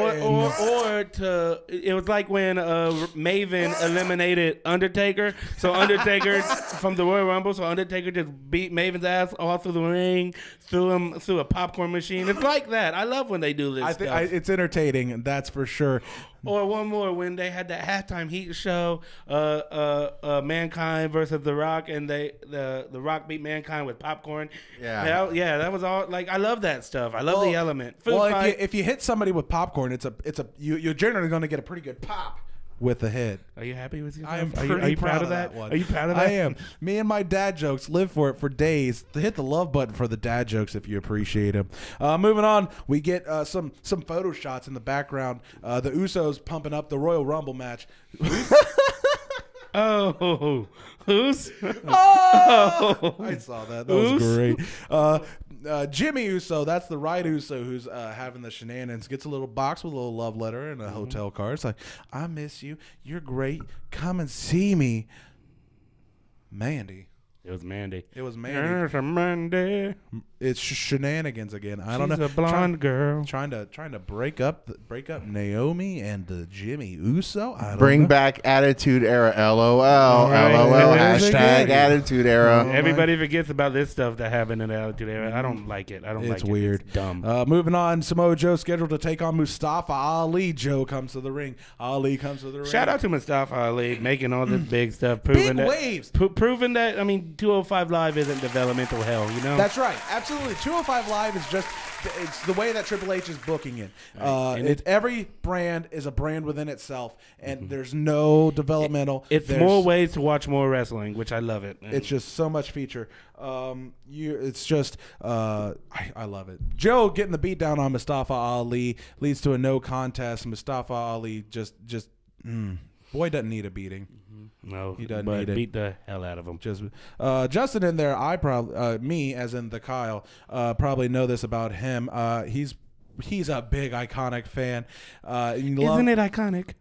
It was like when Maven eliminated Undertaker. So Undertaker from the Royal Rumble. So Undertaker just beat Maven's ass all through the ring, threw him through a popcorn machine. It's like that. I love when they do this. I think it's entertaining. That's for sure. Or one more when they had that halftime heat show, Mankind versus The Rock, and the Rock beat Mankind with popcorn. Yeah, that was all. Like, I love that stuff. I love the element. If you hit somebody with popcorn, you're generally going to get a pretty good pop with the hit. Are you happy with yourself? I am are you proud of that one. Are you proud of that? I am. Me and my dad jokes live for it for days. Hit the love button for the dad jokes if you appreciate them. Moving on, we get some photo shots in the background. The Usos pumping up the Royal Rumble match. Oh, who's? Oh, I saw that. That was great. Jimmy Uso, that's the right Uso who's having the shenanigans, gets a little box with a little love letter and a hotel card. It's like, I miss you. You're great. Come and see me. Mandy. It was Mandy. It was Mandy. There's a Mandy. It's shenanigans again. I don't know. She's a blonde girl. Trying to break up Naomi and Jimmy Uso. Bring back Attitude Era. LOL. LOL. Hashtag Attitude Era. Everybody forgets about this stuff that happened in the Attitude Era. I don't like it. It's weird. It's dumb. Moving on. Samoa Joe scheduled to take on Mustafa Ali. Joe comes to the ring. Ali comes to the ring. Shout out to Mustafa Ali making all this big stuff. Proving big waves. Proving that, 205 Live isn't developmental hell, you know? That's right. Absolutely. 205 Live is just, it's the way that Triple H is booking it. Right. Every brand is a brand within itself, and there's no developmental. It's more ways to watch more wrestling, which I love it. It's just so much feature. It's just, I love it. Joe getting the beat down on Mustafa Ali leads to a no contest. Mustafa Ali boy doesn't need a beating. No, he doesn't need it. Beat the hell out of him. Justin in there, I probably me as in the Kyle probably know this about him. He's a big iconic fan. Isn't it iconic?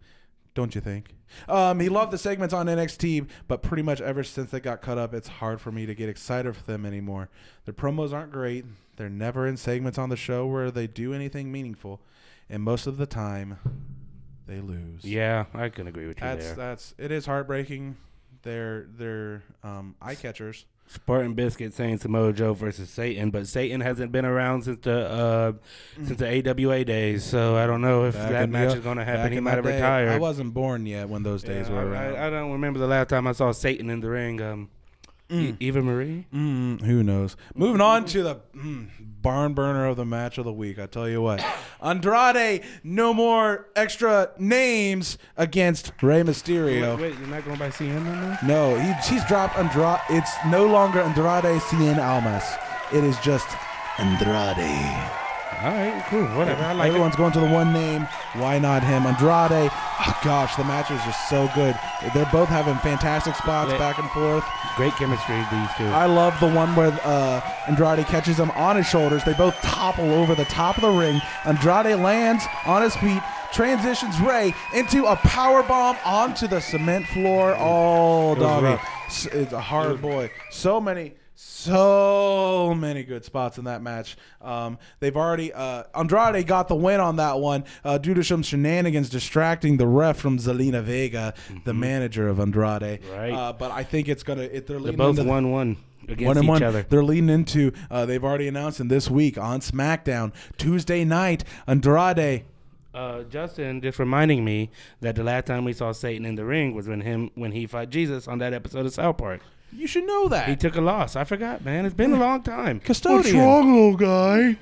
Don't you think? He loved the segments on NXT, but pretty much ever since they got cut up, it's hard for me to get excited for them anymore. Their promos aren't great. They're never in segments on the show where they do anything meaningful, and most of the time, they lose. Yeah, I can agree with you there. It is heartbreaking. They're eye catchers. Spartan Biscuit saying Samoa Joe versus Satan, but Satan hasn't been around since the AWA days, so I don't know if that match is going to happen. He might have retired. I wasn't born yet when those days were around. I don't remember the last time I saw Satan in the ring. Eva Marie? Who knows? Moving on to the barn burner of the match of the week. I tell you what. Andrade, no more extra names against Rey Mysterio. Wait, you're not going by CN no more? No, he's dropped Andrade. It's no longer Andrade Cien Almas. It is just Andrade. All right, cool. Whatever. I like Everyone's going to the one name. Why not him? Andrade. Oh, gosh, the match is just so good. They're both having fantastic spots back and forth. Great chemistry, these two. I love the one where Andrade catches him on his shoulders. They both topple over the top of the ring. Andrade lands on his feet, transitions Rey into a power bomb onto the cement floor. Oh, doggy. It's a hard boy. So many So many good spots in that match. They've already Andrade got the win on that one due to some shenanigans distracting the ref from Zelina Vega, the manager of Andrade. Right. But I think it's gonna. They're both 1-1 against each other. They're leading into. They've already announced in this week on SmackDown Tuesday night. Andrade. Justin just reminding me that the last time we saw Satan in the ring was when he fought Jesus on that episode of South Park. You should know that. He took a loss. I forgot, man. It's been a long time. Custodian. What's wrong, little guy?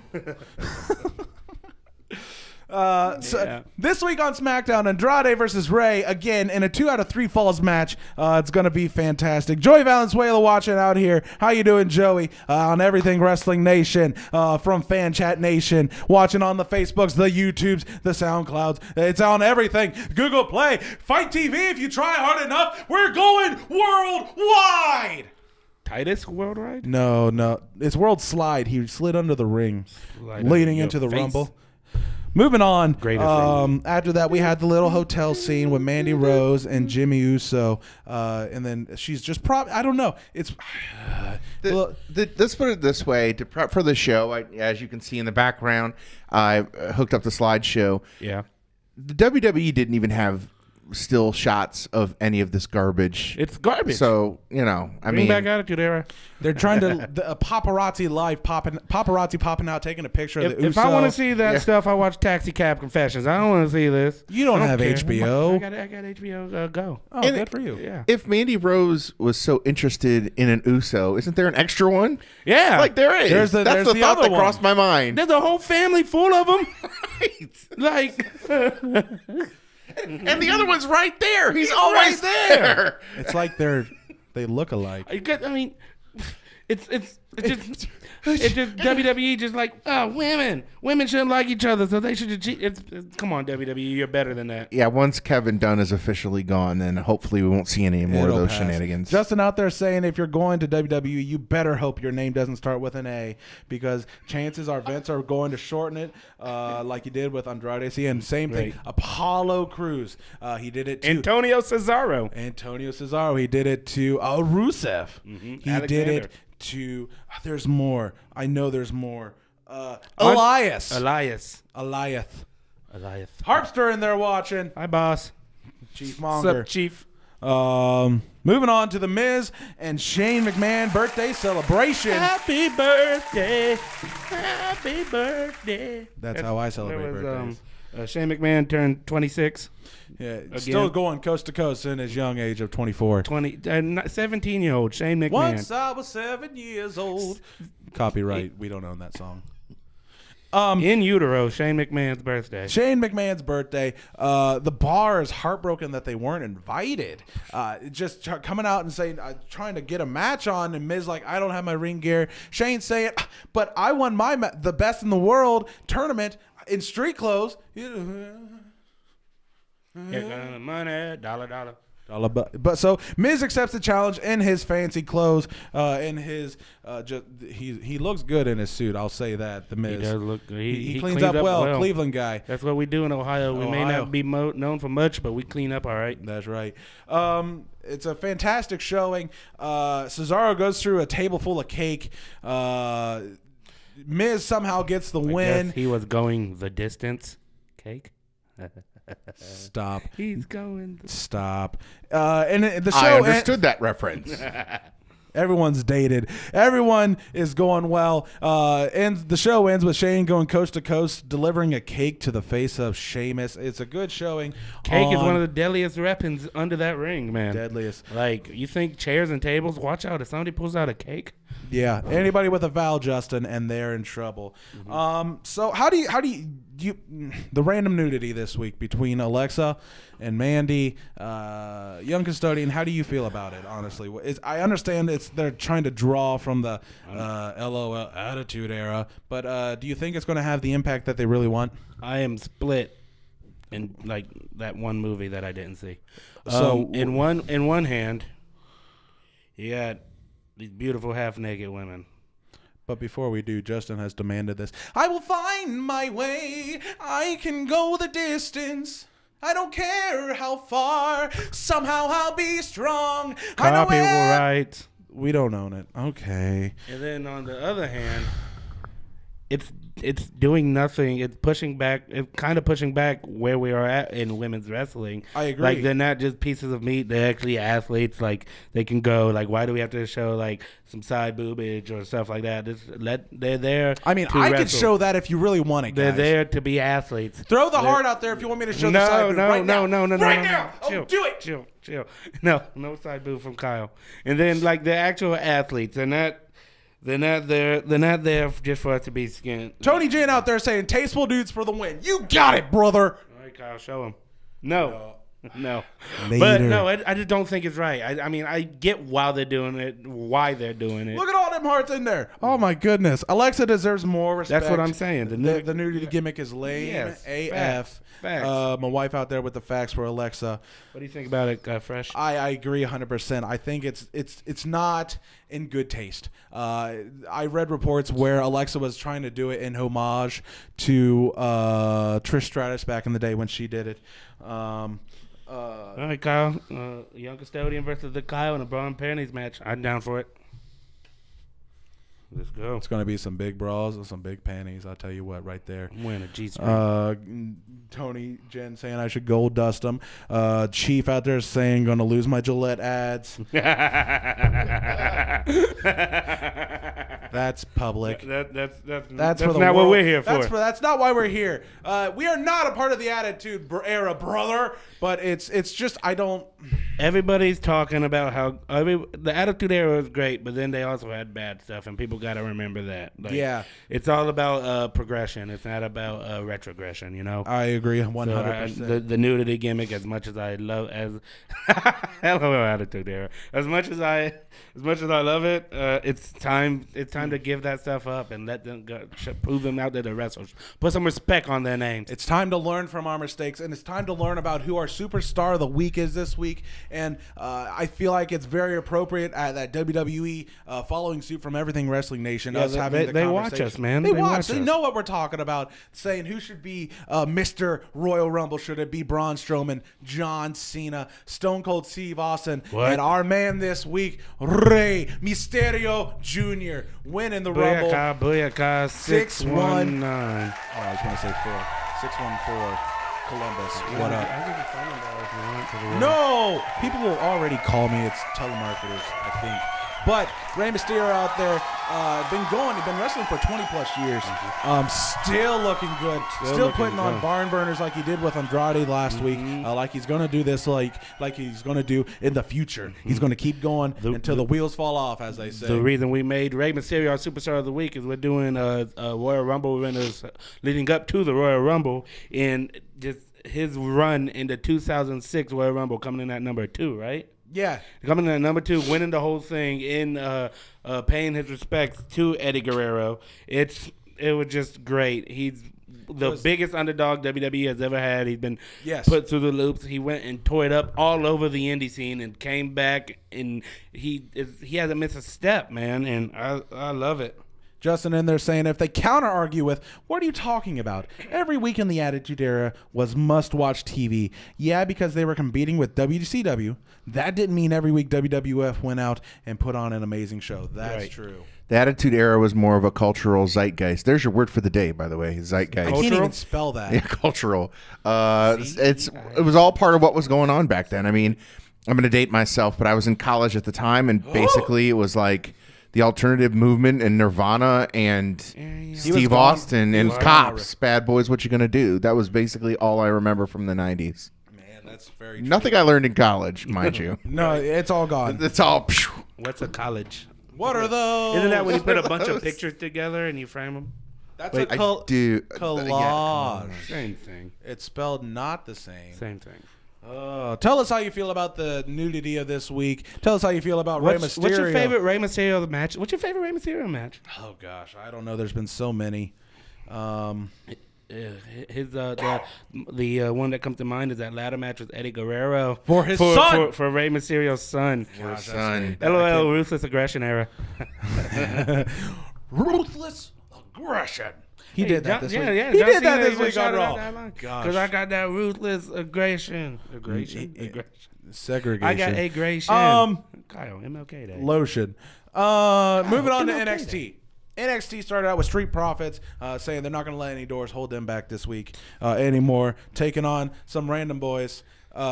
So this week on SmackDown, Andrade versus Ray again in a 2 out of 3 falls match. It's gonna be fantastic. Joey Valenzuela watching out here. How you doing, Joey? On Everything Wrestling Nation, from Fan Chat Nation, watching on the Facebooks, the YouTubes, the SoundClouds. It's on everything. Google Play, Fight TV. If you try hard enough, we're going worldwide. Titus Worldwide? No, it's World Slide. He slid under the ring, leading into the Rumble. Moving on. After that, we had the little hotel scene with Mandy Rose and Jimmy Uso, and then she's just I don't know. It's let's put it this way: to prep for the show, as you can see in the background, I hooked up the slideshow. Yeah, the WWE didn't even have still shots of any of this garbage. It's garbage. So I mean, back Attitude Era. They're trying to paparazzi popping out, taking a picture of the Usos. If I want to see that stuff, I watch Taxi Cab Confessions. I don't want to see this. You don't have care. HBO. I got HBO Go. Oh, good for you. Yeah. If Mandy Rose was so interested in an Uso, isn't there an extra one? Yeah, like there is. That's the thought that crossed my mind. There's a whole family full of them. Right. Like. And the other one's right there. He's always there. It's like they look alike. I mean, it's just WWE just like, oh, women shouldn't like each other, so they should just come on, WWE, you're better than that. Yeah, once Kevin Dunn is officially gone, then hopefully we won't see any more of those shenanigans. Justin out there saying if you're going to WWE, you better hope your name doesn't start with an A, because chances are Vince are going to shorten it like he did with Andrade Cien. Same thing. Apollo Crews. He did it to Antonio Cesaro. He did it to Rusev. Mm-hmm. He did it to there's more. I know there's more. Elias. Harpster in there watching. Hi, boss. Chief Monger. Sup, Chief? Moving on to The Miz and Shane McMahon birthday celebration. Happy birthday. Happy birthday. That's how I celebrate birthdays. Shane McMahon turned 26. Yeah, still going coast to coast in his young age of 24. 17-year-old Shane McMahon. Once I was 7 years old. Copyright. We don't own that song. In utero, Shane McMahon's birthday. Shane McMahon's birthday. The bar is heartbroken that they weren't invited. Just coming out and saying, trying to get a match on, and Miz like, I don't have my ring gear. Shane saying, but I won the best in the world tournament in street clothes. Here comes the money, dollar. But so Miz accepts the challenge in his fancy clothes, in his he looks good in his suit. I'll say that. The Miz, he does look good. He cleans up well. Cleveland guy. That's what we do in Ohio. We may not be known for much, but we clean up all right. That's right. It's a fantastic showing. Cesaro goes through a table full of cake. Miz somehow gets the win. He was going the distance. Cake. Stop. He's going. Stop. And the show. I understood that reference. Everyone's dated. Everyone is going well. And the show ends with Shane going coast to coast, delivering a cake to the face of Sheamus. It's a good showing. Cake is one of the deadliest weapons under that ring, man. Deadliest. Like, you think chairs and tables? Watch out if somebody pulls out a cake. Yeah, anybody with a vowel, Justin, and they're in trouble. Mm-hmm. So how do you the random nudity this week between Alexa and Mandy, Young Custodian? How do you feel about it? Honestly, I understand they're trying to draw from the LOL Attitude Era, but do you think it's going to have the impact that they really want? I am split in like that one movie that I didn't see. So in one hand, you got these beautiful half-naked women. But before we do, Justin has demanded this. I will find my way. I can go the distance. I don't care how far. Somehow I'll be strong. Copyright. We don't own it. Okay. And then on the other hand, it's doing nothing. It's pushing back. It's kind of pushing back where we are at in women's wrestling. I agree. Like they're not just pieces of meat. They're actually athletes. Like they can go. Like why do we have to show like some side boobage or stuff like that? They're there. I mean, I could show that if you really want it. Guys. They're there to be athletes. Throw the heart out there if you want me to show the side boob. Right now. No. Right now. Chill, Oh, do it. Chill. No side boob from Kyle. And then like the actual athletes, they're not there just for us to be skinned. Tony Jin out there saying tasteful dudes for the win. You got it, brother. All right, Kyle, show him. No. Later. But no, I just don't think it's right. I mean, I get why they're doing it. Look at all them hearts in there. Oh my goodness, Alexa deserves more respect. That's what I'm saying. The nudity gimmick is lame. Yes, AF. Facts. My wife out there with the facts for Alexa. What do you think about it, Fresh? I agree 100%. I think it's not in good taste. I read reports where Alexa was trying to do it in homage to Trish Stratus back in the day when she did it. All right, Kyle. Young Custodian versus the Kyle in a bra and panties match. I'm down for it. Let's go. It's going to be some big bras and some big panties. I'll tell you what, right there. I'm wearing a G-string. Tony Jen saying I should gold dust them. Chief out there saying going to lose my Gillette ads. That's public. That's for the not world. what we're here for. That's not why we're here. We are not a part of the Attitude Era, brother. But it's just I don't. Everybody's talking about how the Attitude Era was great, but then they also had bad stuff, and people got to remember that. Like, yeah, it's all about progression. It's not about retrogression. You know. I agree 100%. So the nudity gimmick, as much as I love, hello Attitude Era. As much as I love it, it's time to give that stuff up and let them go, prove them out there the wrestlers. Put some respect on their names. It's time to learn from our mistakes, and it's time to learn about who our superstar of the week is this week. And I feel like it's very appropriate that WWE, following suit from Everything Wrestling Nation, us having the they conversation. watch us, man. They watch. They know what we're talking about. Saying who should be Mr. Royal Rumble. Should it be Braun Strowman, John Cena, Stone Cold Steve Austin, and our man this week, Rey Mysterio Jr. winning the Rumble. Booyaka, 619. Oh, I was going to say 614. Columbus. What up? I'll give you phone number if you want. No! People will already call me. It's telemarketers, I think. But Rey Mysterio out there, been wrestling for 20-plus years. Still looking good. Still putting on barn burners like he did with Andrade last week. Like he's going to do this like he's going to do in the future. He's going to keep going until the wheels fall off, as they say. The reason we made Rey Mysterio our Superstar of the Week is we're doing a Royal Rumble winners leading up to the Royal Rumble, and just his run in the 2006 Royal Rumble coming in at number 2, right? Yeah. Coming in at number 2, winning the whole thing, in paying his respects to Eddie Guerrero. It was just great. He's the biggest underdog WWE has ever had. He's been put through the loops. He went and tore it up all over the indie scene and came back, and he hasn't missed a step, man, and I love it. Justin in there saying if they counter argue with, what are you talking about? Every week in the Attitude Era was must-watch TV. Yeah, because they were competing with WCW. That didn't mean every week WWF went out and put on an amazing show. That's true. The Attitude Era was more of a cultural zeitgeist. There's your word for the day, by the way, zeitgeist. I can't even spell that. Yeah, cultural. It was all part of what was going on back then. I mean, I'm going to date myself, but I was in college at the time, and basically it was like the alternative movement and Nirvana and Steve Austin and Cops. Bad Boys, What You Gonna Do? That was basically all I remember from the 90s. Man, that's very true. Nothing I learned in college, mind you. No, it's all gone. It's all. What's a college? What are those? Isn't that when you put a bunch of pictures together and you frame them? That's a collage. Yeah, same thing. It's spelled not the same. Same thing. Tell us how you feel about the nudity of this week. Tell us how you feel about Rey Mysterio. What's your favorite Rey Mysterio match? What's your favorite Rey Mysterio match? Oh gosh, I don't know. There's been so many. The one that comes to mind is that ladder match with Eddie Guerrero for his son, for Rey Mysterio's son. For his son. LOL, Ruthless Aggression Era. Ruthless Aggression. He did that this week. Yeah, he did that this week on Raw. Because I got that ruthless aggression. Segregation. I got aggression. Kyle, MLK Day. Lotion. Moving on to MLK NXT. Day. NXT started out with Street Profits saying they're not going to let any doors hold them back this week anymore, taking on some random boys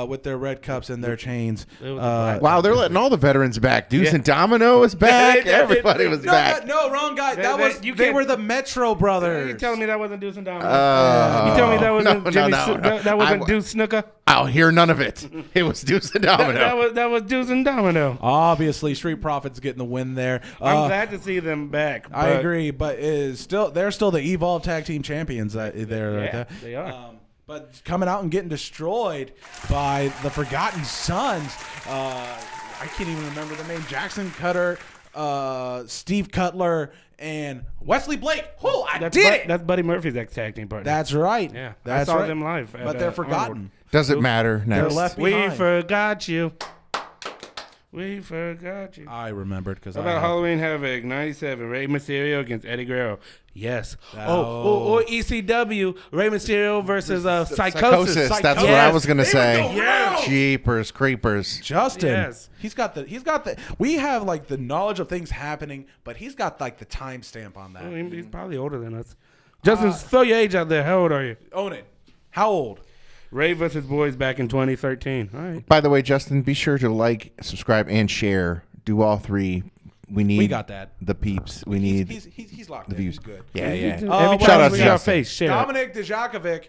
with their red cups and their chains. Wow, they're letting all the veterans back. Deuce and Domino is back. Everybody was back. No, wrong guy. They were the Metro Brothers. You telling me that wasn't Deuce and Domino? You telling me that wasn't that wasn't Deuce Snooker? I'll hear none of it. It was Deuce and Domino. That was Deuce and Domino. Obviously, Street Profits getting the win there. I'm glad to see them back. I agree, but they're still the Evolve Tag Team Champions. They are. But coming out and getting destroyed by the Forgotten Sons. I can't even remember the name. Jackson Cutter, Steve Cutler, and Wesley Blake. Oh, I did it. That's Buddy Murphy's ex-tag team partner. That's right. Yeah, that's I saw right. them live. But they're forgotten. Doesn't matter. They're Next. left behind. We forgot you. We forgot you. I remembered because How about Halloween Havoc 97, Rey Mysterio against Eddie Guerrero? Yes. Oh. Or ECW, Rey Mysterio versus Psychosis. That's what I was gonna say. Yeah. Jeepers creepers. Justin. Yes. He's got the. We have like the knowledge of things happening, but he's got like the timestamp on that. He's probably older than us. Justin, throw your age out there. How old are you? Own it. How old? Ray vs. Boys back in 2013. All right. By the way, Justin, be sure to like, subscribe, and share. Do all three. We got that. The peeps. We need He's locked the in. views. He's good. Yeah. Every Shout time out you to see our Justin. face, share it. Dominic Dijakovic.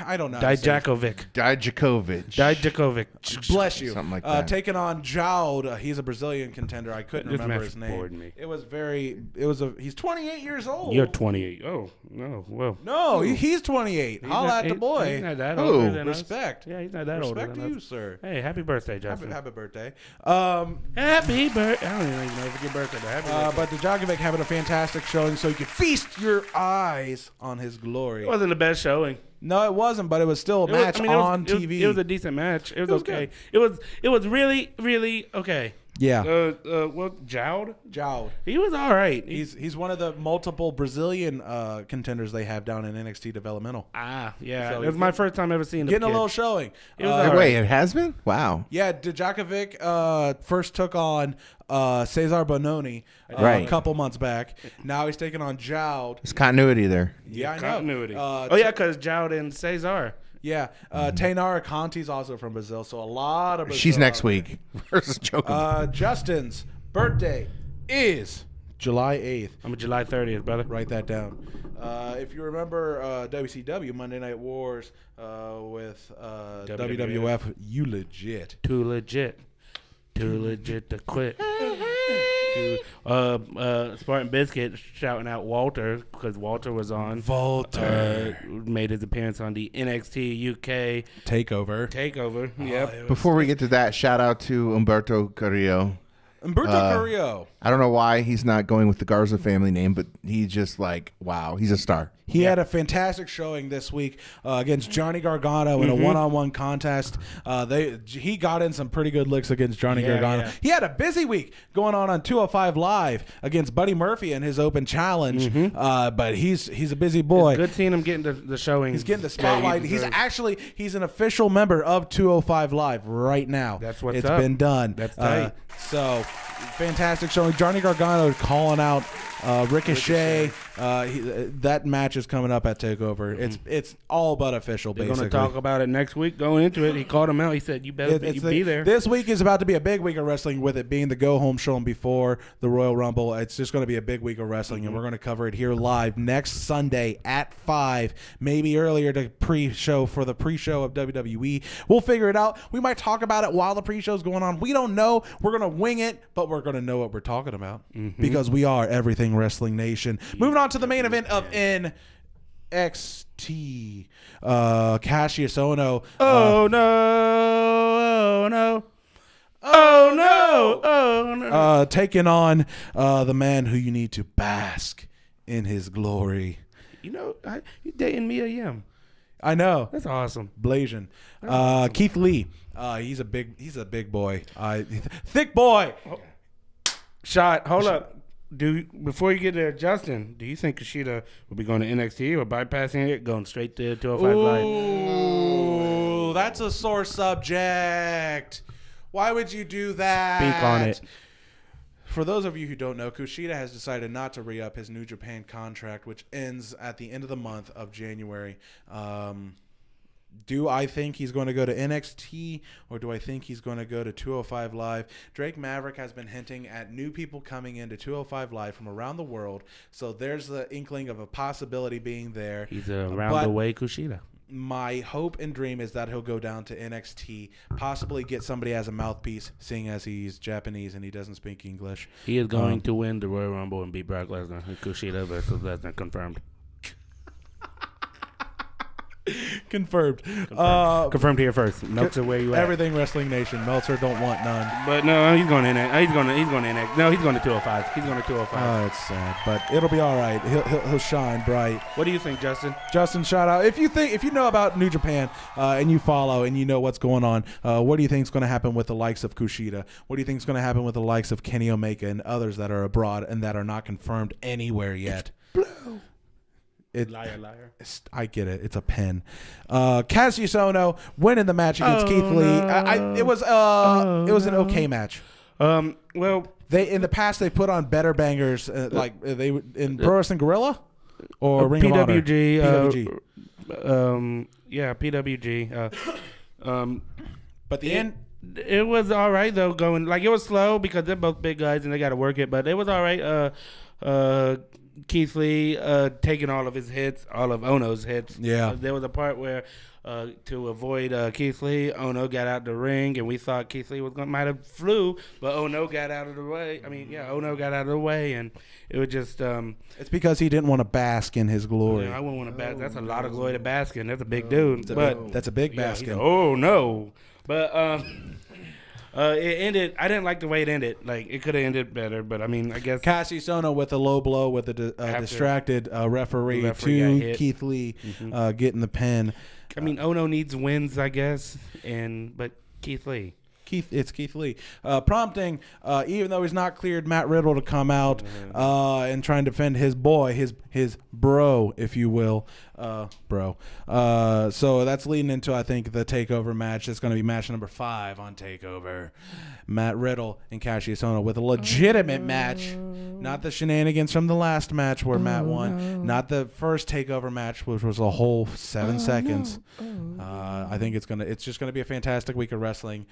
I don't know. Dijakovic. Bless you. Something like that. Taking on Jowd. He's a Brazilian contender. I couldn't This remember match his name. bored me. He's 28 years old. You're 28. Oh, no. Well. No, he's 28. Holla at the boy. He's not that Who? older than us. Respect. Yeah, he's not that older Respect than to you, us. sir. Hey, happy birthday, Justin. Happy birthday. Happy birthday. I don't even know if it's your birthday, but happy birthday. But Dijakovic having a fantastic showing, so you could feast your eyes on his glory. It wasn't the best showing. No, it wasn't, but it was still a match on TV. It was a decent match. It was okay. It was really, really okay. Yeah. Jowd? Jowd. He was all right. He's one of the multiple Brazilian contenders they have down in NXT Developmental. Yeah. So it was my first time ever seeing him. Getting a little showing. It was all right. Wait, it has been? Wow. Yeah, Dijakovic first took on Cesar Bononi Right. a couple months back. Now he's taking on Jowd. There's continuity there. Yeah, I know. Continuity. Because Jowd and Cesar. Yeah, Tainara Conti's also from Brazil, so a lot of Brazil. She's next week versus Joker. Justin's birthday is July 8th. I'm a July 30th, brother. Write that down. If you remember WCW, Monday Night Wars with WWF, you legit. Too legit to quit. Spartan Biscuit shouting out Walter because Walter was on. Made his appearance on the NXT UK Takeover. Yep. Before we get to that, shout out to Humberto Carrillo. Carrillo. I don't know why he's not going with the Garza family name, but he's just like, wow, he's a star. He had a fantastic showing this week against Johnny Gargano in a one-on-one contest. He got in some pretty good licks against Johnny Gargano. Yeah. He had a busy week going on 205 Live against Buddy Murphy in his open challenge. But he's a busy boy. It's good seeing him getting the showing. He's getting the spotlight. He's an official member of 205 Live right now. That's what's It's up. been done. That's tight. So fantastic showing. Johnny Gargano calling out Ricochet. That match is coming up at TakeOver. It's all but official. They're basically, going to talk about it next week. Going into it, he called him out. He said, "You better be there." This week is about to be a big week of wrestling, with it being the go home show before the Royal Rumble. It's just going to be a big week of wrestling, and we're going to cover it here live next Sunday at 5, maybe earlier to pre-show for the pre-show of WWE. We'll figure it out. We might talk about it while the pre-show is going on. We don't know. We're going to wing it, but we're going to know what we're talking about because we are Everything Wrestling Nation. Moving on to the main event of NXT. Cassius Ohno. Oh no! Taking on the man who you need to bask in his glory. You know, you dating Mia Yim. I know. That's awesome. Blasian. Keith Lee. He's a big boy. Thick boy. Shot. Hold up. Before you get there, Justin, do you think Kushida will be going to NXT or bypassing it, going straight to 205 Live? Ooh, that's a sore subject. Why would you do that? Speak on it. For those of you who don't know, Kushida has decided not to re-up his New Japan contract, which ends at the end of the month of January. Do I think he's going to go to NXT, or do I think he's going to go to 205 Live? Drake Maverick has been hinting at new people coming into 205 Live from around the world, so there's the inkling of a possibility being there. He's a round-the-way Kushida. My hope and dream is that he'll go down to NXT, possibly get somebody as a mouthpiece, seeing as he's Japanese and he doesn't speak English. He is going to win the Royal Rumble and beat Brock Lesnar. Kushida versus Lesnar confirmed. Confirmed. Confirmed here first. Meltzer, where you at? Everything Wrestling Nation. Meltzer don't want none. But no, he's going in. He's going to NXT. No, he's going to 205. He's going to 205. Oh, it's sad, but it'll be all right. He'll shine bright. What do you think, Justin? Justin, shout out. If you know about New Japan and you follow and you know what's going on, what do you think is going to happen with the likes of Kushida? What do you think is going to happen with the likes of Kenny Omega and others that are abroad and that are not confirmed anywhere yet? Liar. I get it. It's a pen. Cassius Ohno winning the match against Keith Lee. It was an okay match. Well, they in the past they put on better bangers like they in Pro Wrestling Guerrilla or Ring PWG. of Honor. PWG. Yeah, PWG. But the end. It was all right though. Going like it was slow because they're both big guys and they got to work it. But it was all right. Keith Lee taking all of his hits, all of Ono's hits. Yeah. There was a part where to avoid Keith Lee, Ono got out the ring, and we thought Keith Lee might have flew, but Ono got out of the way. Ono got out of the way, and it was just... it's because he didn't want to bask in his glory. I wouldn't want to bask. That's a lot of glory to bask in. That's a big dude. That's a big basket. Oh, no. But... it ended. I didn't like the way it ended. Like it could have ended better, but I mean, I guess Cassius Ohno with a low blow with a distracted referee to Keith Lee getting the pin. I mean, Ono needs wins, I guess, but Keith Lee. It's Keith Lee. Prompting, even though he's not cleared, Matt Riddle to come out and try and defend his boy, his bro, if you will. So that's leading into, I think, the TakeOver match. It's going to be match number 5 on TakeOver. Matt Riddle and Cassius Ohno with a legitimate match. Not the shenanigans from the last match where Matt won. Not the first TakeOver match, which was a whole 7 seconds. I think it's just going to be a fantastic week of wrestling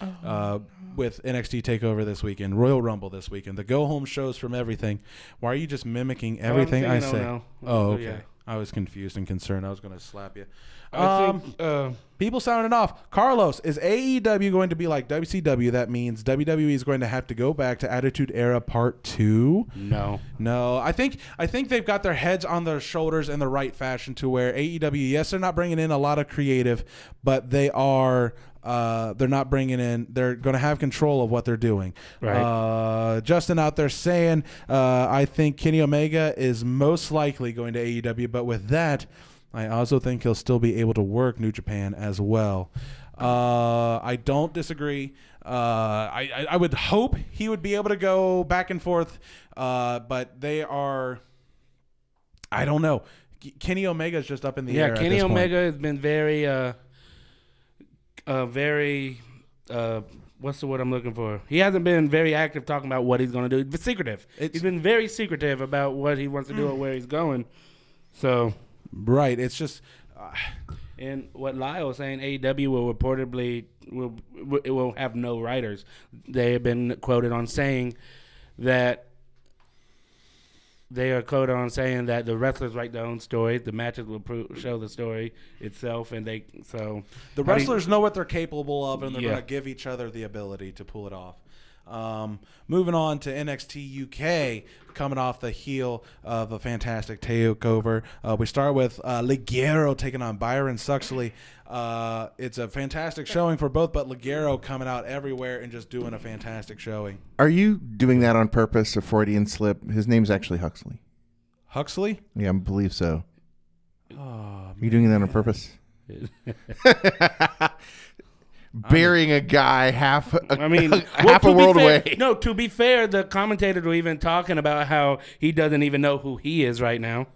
with NXT TakeOver this weekend, Royal Rumble this weekend, the go-home shows from everything. Why are you just mimicking everything I say? Oh, okay. Yeah. I was confused and concerned. I was going to slap you. People sounding off. Carlos, is AEW going to be like WCW? That means WWE is going to have to go back to Attitude Era Part 2? No. I think they've got their heads on their shoulders in the right fashion to where AEW, yes, they're not bringing in a lot of creative, but they are... they're not bringing in. They're going to have control of what they're doing. Right. Justin out there saying, I think Kenny Omega is most likely going to AEW, but with that, I also think he'll still be able to work New Japan as well. I don't disagree. I would hope he would be able to go back and forth, but they are. I don't know. Kenny Omega is just up in the air. Yeah, Kenny Omega has been very. What's the word I'm looking for? He hasn't been very active talking about what he's going to do. He's secretive. He's been very secretive about what he wants to do or where he's going. So, right. It's just, and what Lyle was saying, AEW will reportedly will have no writers. They have been quoted on saying that. They are quoted on saying that the wrestlers write their own stories. The matches will show the story itself, and the wrestlers know what they're capable of, and they're going to give each other the ability to pull it off. Moving on to NXT UK, coming off the heel of a fantastic takeover. We start with Ligero taking on Byron Suxley. It's a fantastic showing for both, but Ligero coming out everywhere and just doing a fantastic showing. Are you doing that on purpose, a Freudian slip? His name's actually Huxley. Huxley? Yeah, I believe so. Oh, are you doing that on purpose? Burying a guy half a world away. No, to be fair, the commentators were even talking about how he doesn't even know who he is right now.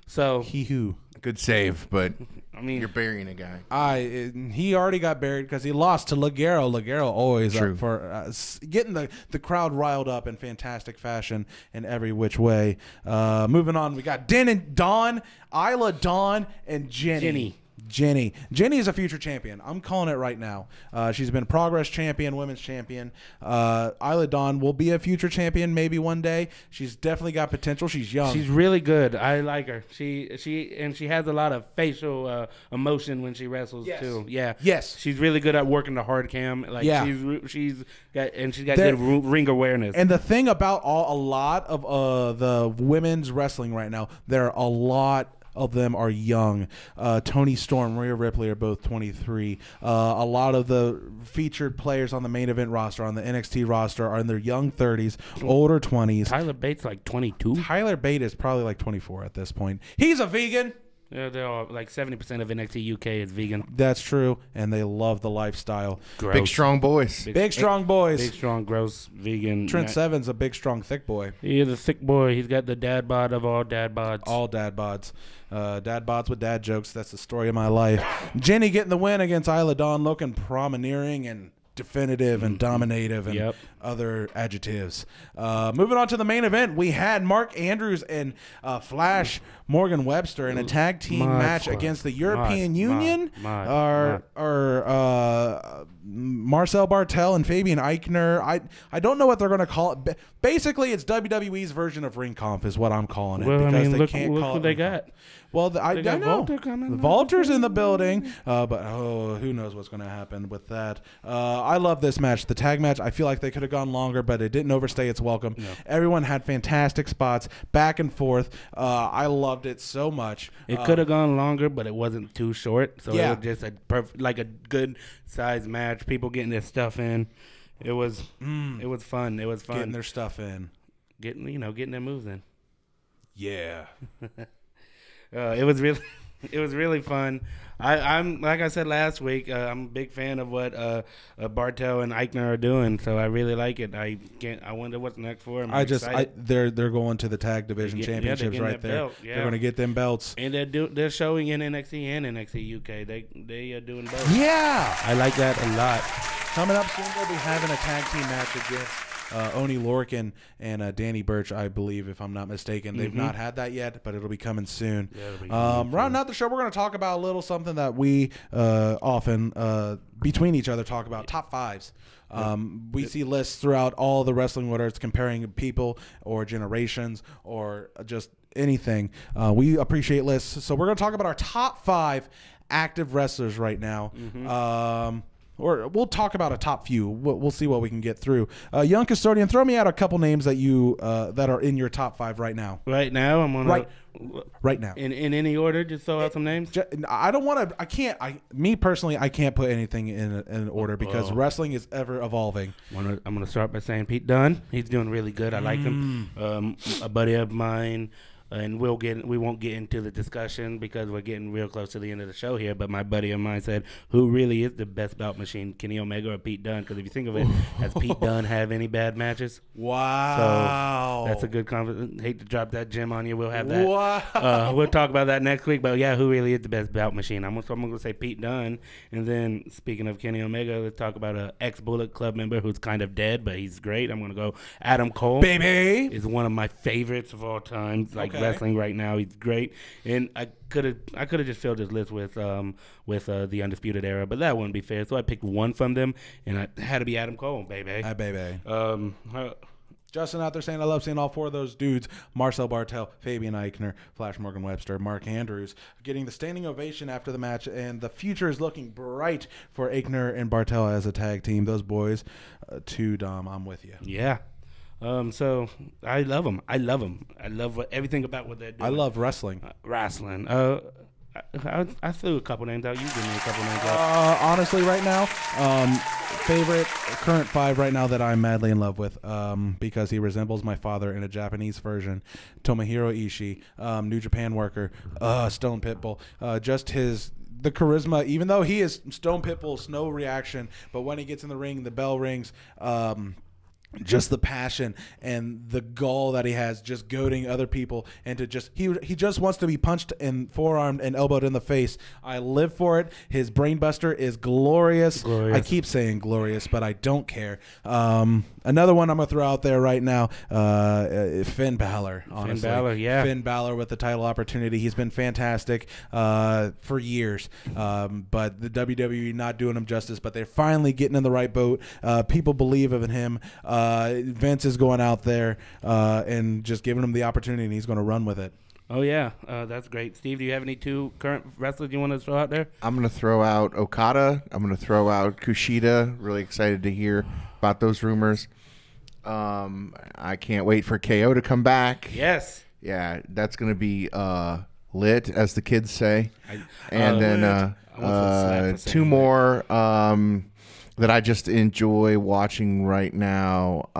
So he who? Good save, but I mean, you're burying a guy. He already got buried because he lost to Ligero. Ligero always True. up for getting the crowd riled up in fantastic fashion in every which way. Moving on, we got Din and Dawn, Isla Dawn, and Jenny. Jenny is a future champion. I'm calling it right now. She's been Progress champion, women's champion. Isla Dawn will be a future champion maybe one day. She's definitely got potential. She's young. She's really good. I like her. She has a lot of facial emotion when she wrestles too. Yeah. Yes. She's really good at working the hard cam. Like she's got good ring awareness. And the thing about a lot of the women's wrestling right now, there are a lot of them are young. Toni Storm, Rhea Ripley are both 23. A lot of the featured players on the main event roster, on the NXT roster, are in their young 30s, older 20s. Tyler Bates like 22. Tyler Bate is probably like 24 at this point. He's a vegan. Yeah, they're all like 70% of NXT UK is vegan. That's true, and they love the lifestyle. Gross. Big strong boys. Big strong boys. Big strong gross vegan. Trent Seven's a big strong thick boy. He is a thick boy. He's got the dad bod of all dad bods. All dad bods. Dad bods with dad jokes. That's the story of my life. Jenny getting the win against Isla Dawn, looking promineering and definitive and dominative and other adjectives. Moving on to the main event, we had Mark Andrews and Flash Morgan Webster in a tag team match against the European Union. Marcel Bartel and Fabian Eichner. I don't know what they're going to call it. Basically, it's WWE's version of Ring Conf is what I'm calling it. Well, because I mean, they look can't call who it they got. Well, I know. Walter coming. Walter's in the building, but who knows what's going to happen with that. I love this match. The tag match, I feel like they could have gone longer, but it didn't overstay its welcome. No. Everyone had fantastic spots, back and forth. I loved it so much. It could have gone longer, but it wasn't too short. So it was just a a good size match. People getting their stuff in. It was fun. It was fun. Getting their stuff in. Getting their moves in. Yeah. It was really fun. I'm like I said last week. I'm a big fan of what Bartel and Eichner are doing, so I really like it. I wonder what's next for them. They're going to the tag division championships right there. They're going to get them belts, and they're showing in NXT and NXT UK. They are doing both. Yeah, I like that a lot. Coming up soon, they'll be having a tag team match against Oni Lorcan and Danny Burch, I believe, if I'm not mistaken. They've not had that yet, but it'll be coming soon. Rounding out the show, we're going to talk about a little something that we often, between each other, talk about, top fives. We see lists throughout all the wrestling, whether it's comparing people or generations or just anything. We appreciate lists. So we're going to talk about our top 5 active wrestlers right now. Or we'll talk about a top few. We'll see what we can get through. Young Custodian, throw me out a couple names that you that are in your top 5 right now. Right now, I'm on right now. In any order, just throw out some names. I don't want to. I can't. Me personally, I can't put anything in an order because wrestling is ever evolving. I'm gonna start by saying Pete Dunne. He's doing really good. I like him. A buddy of mine. And we won't get into the discussion because we're getting real close to the end of the show here. But my buddy of mine said, "Who really is the best bout machine, Kenny Omega or Pete Dunne?" Because if you think of it, has Pete Dunne have any bad matches? Wow, so that's a good conversation. Hate to drop that gem on you. We'll have that. Wow. We'll talk about that next week. But yeah, who really is the best bout machine? I'm gonna say Pete Dunne. And then speaking of Kenny Omega, let's talk about an ex-Bullet Club member who's kind of dead, but he's great. I'm gonna go Adam Cole. Baby is one of my favorites of all time. Wrestling right now, he's great, and I could have just filled this list with the Undisputed Era, but that wouldn't be fair. So I picked one from them, and I had to be Adam Cole, baby. Hi, baby. Justin out there saying, I love seeing all 4 of those dudes: Marcel Bartel, Fabian Eichner, Flash Morgan Webster, Mark Andrews, getting the standing ovation after the match, and the future is looking bright for Eichner and Bartel as a tag team. Those boys, too, Dom. I'm with you. Yeah. So I love them. I love everything about what they're doing. I love wrestling. I threw a couple names out. You give me a couple names out. Honestly, right now, favorite current 5 right now that I'm madly in love with, because he resembles my father in a Japanese version. Tomohiro Ishii, New Japan worker, Stone Pitbull, just the charisma, even though he is Stone Pitbull's no reaction, but when he gets in the ring, the bell rings. just the passion and the gall that he has, just goading other people, and to just he just wants to be punched and forearmed and elbowed in the face. I live for it. His brainbuster is glorious. I keep saying glorious, but I don't care. Another one I'm gonna throw out there right now, Finn Balor. Honestly, Finn Balor with the title opportunity. He's been fantastic for years, but the WWE not doing him justice. But they're finally getting in the right boat. People believe in him. Vince is going out there and just giving him the opportunity, and he's going to run with it. Oh, yeah. That's great. Steve, do you have any 2 current wrestlers you want to throw out there? I'm going to throw out Okada. I'm going to throw out Kushida. Really excited to hear about those rumors. I can't wait for KO to come back. Yes. Yeah, that's going to be lit, as the kids say. And then 2 more that I just enjoy watching right now.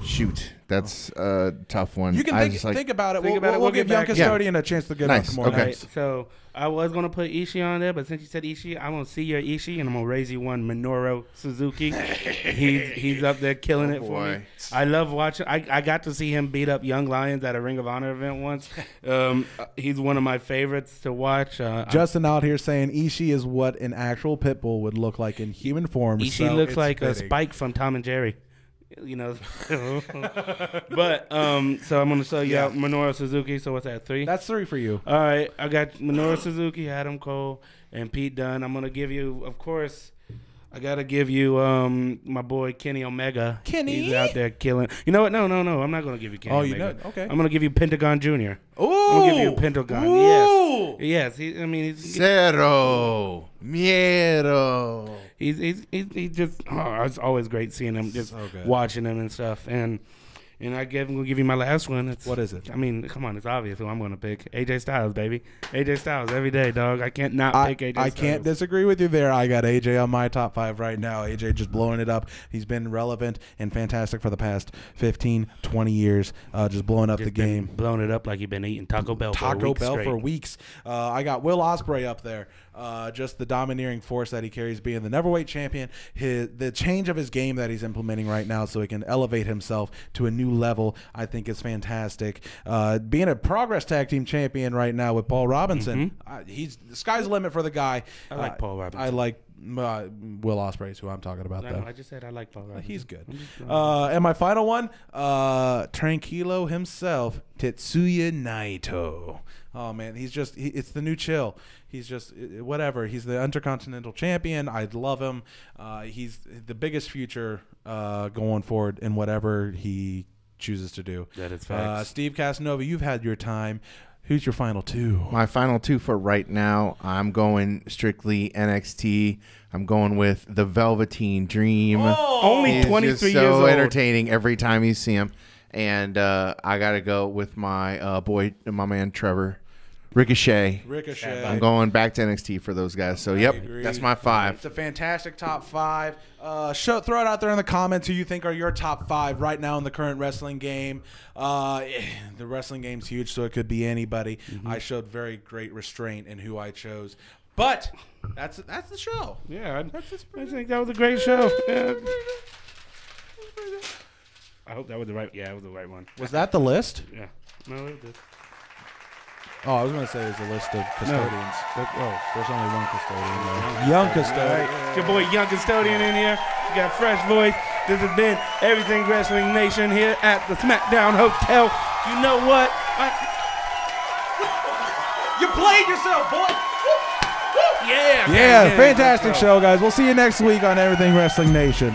Shoot, that's a tough one. You can think about it. We'll give Young Custodian a chance to get on some more. Okay. Right, so I was going to put Ishii on there, but since you said Ishii, I'm going to see your Ishii, and I'm going to raise you one Minoru Suzuki. He's up there killing it for me. I love watching. I got to see him beat up Young Lions at a Ring of Honor event once. He's one of my favorites to watch. Justin out here saying Ishii is what an actual pit bull would look like in human form. Ishii looks like a Spike from Tom and Jerry. You know, but so I'm gonna show you out Minoru Suzuki. So what's that, 3? That's 3 for you. All right, I got Minoru Suzuki, Adam Cole, and Pete Dunne. I'm gonna give you, of course, I gotta give you my boy Kenny Omega. He's out there killing. You know what? No. I'm not gonna give you Kenny Omega. You know? Okay. I'm gonna give you Pentagon Jr. Oh, I'm gonna give you Pentagon. Ooh. Yes. He's Cero miedo. He's just. Oh, it's always great seeing him, just watching him and stuff. And I'm gonna give you my last one. What is it? I mean, come on, it's obvious who I'm gonna pick. AJ Styles, baby. AJ Styles every day, dog. I can't not pick AJ Styles. I can't disagree with you there. I got AJ on my top 5 right now. AJ just blowing it up. He's been relevant and fantastic for the past 15, 20 years. Just blowing up the game. Blowing it up like you've been eating Taco Bell for weeks. I got Will Ospreay up there. Just the domineering force that he carries, being the neverweight champion, the change of his game that he's implementing right now so he can elevate himself to a new level, I think is fantastic. Being a Progress Tag Team champion right now with Paul Robinson, the sky's the limit for the guy. I like Paul Robinson. I like Will Ospreay is who I'm talking about, though. I just said I like Paul Robinson. He's good. And my final one, Tranquilo himself, Tetsuya Naito. Oh, man, it's the new chill. He's just whatever. He's the Intercontinental Champion. I love him. He's the biggest future going forward in whatever he chooses to do. That is facts. Steve Casanova, you've had your time. Who's your final 2? My final 2 for right now, I'm going strictly NXT. I'm going with the Velveteen Dream. Only 23 years old. So entertaining every time you see him. And I got to go with my my man Trevor. Ricochet. I'm going back to NXT for those guys. So, that's my 5. It's a fantastic top 5. Throw it out there in the comments who you think are your top 5 right now in the current wrestling game. The wrestling game's huge, so it could be anybody. I showed very great restraint in who I chose. But that's the show. Yeah, I think that was a great show. Yeah. I hope that was the right. Yeah, it was the right one. Was that the list? Yeah. No, it was. Oh, I was going to say it was a list of custodians. No. There's only one custodian. Young Custodian. Right. Your boy Young Custodian in here. You got fresh voice. This has been Everything Wrestling Nation here at the SmackDown Hotel. You know what? You played yourself, boy. Yeah. Yeah, fantastic show, guys. We'll see you next week on Everything Wrestling Nation.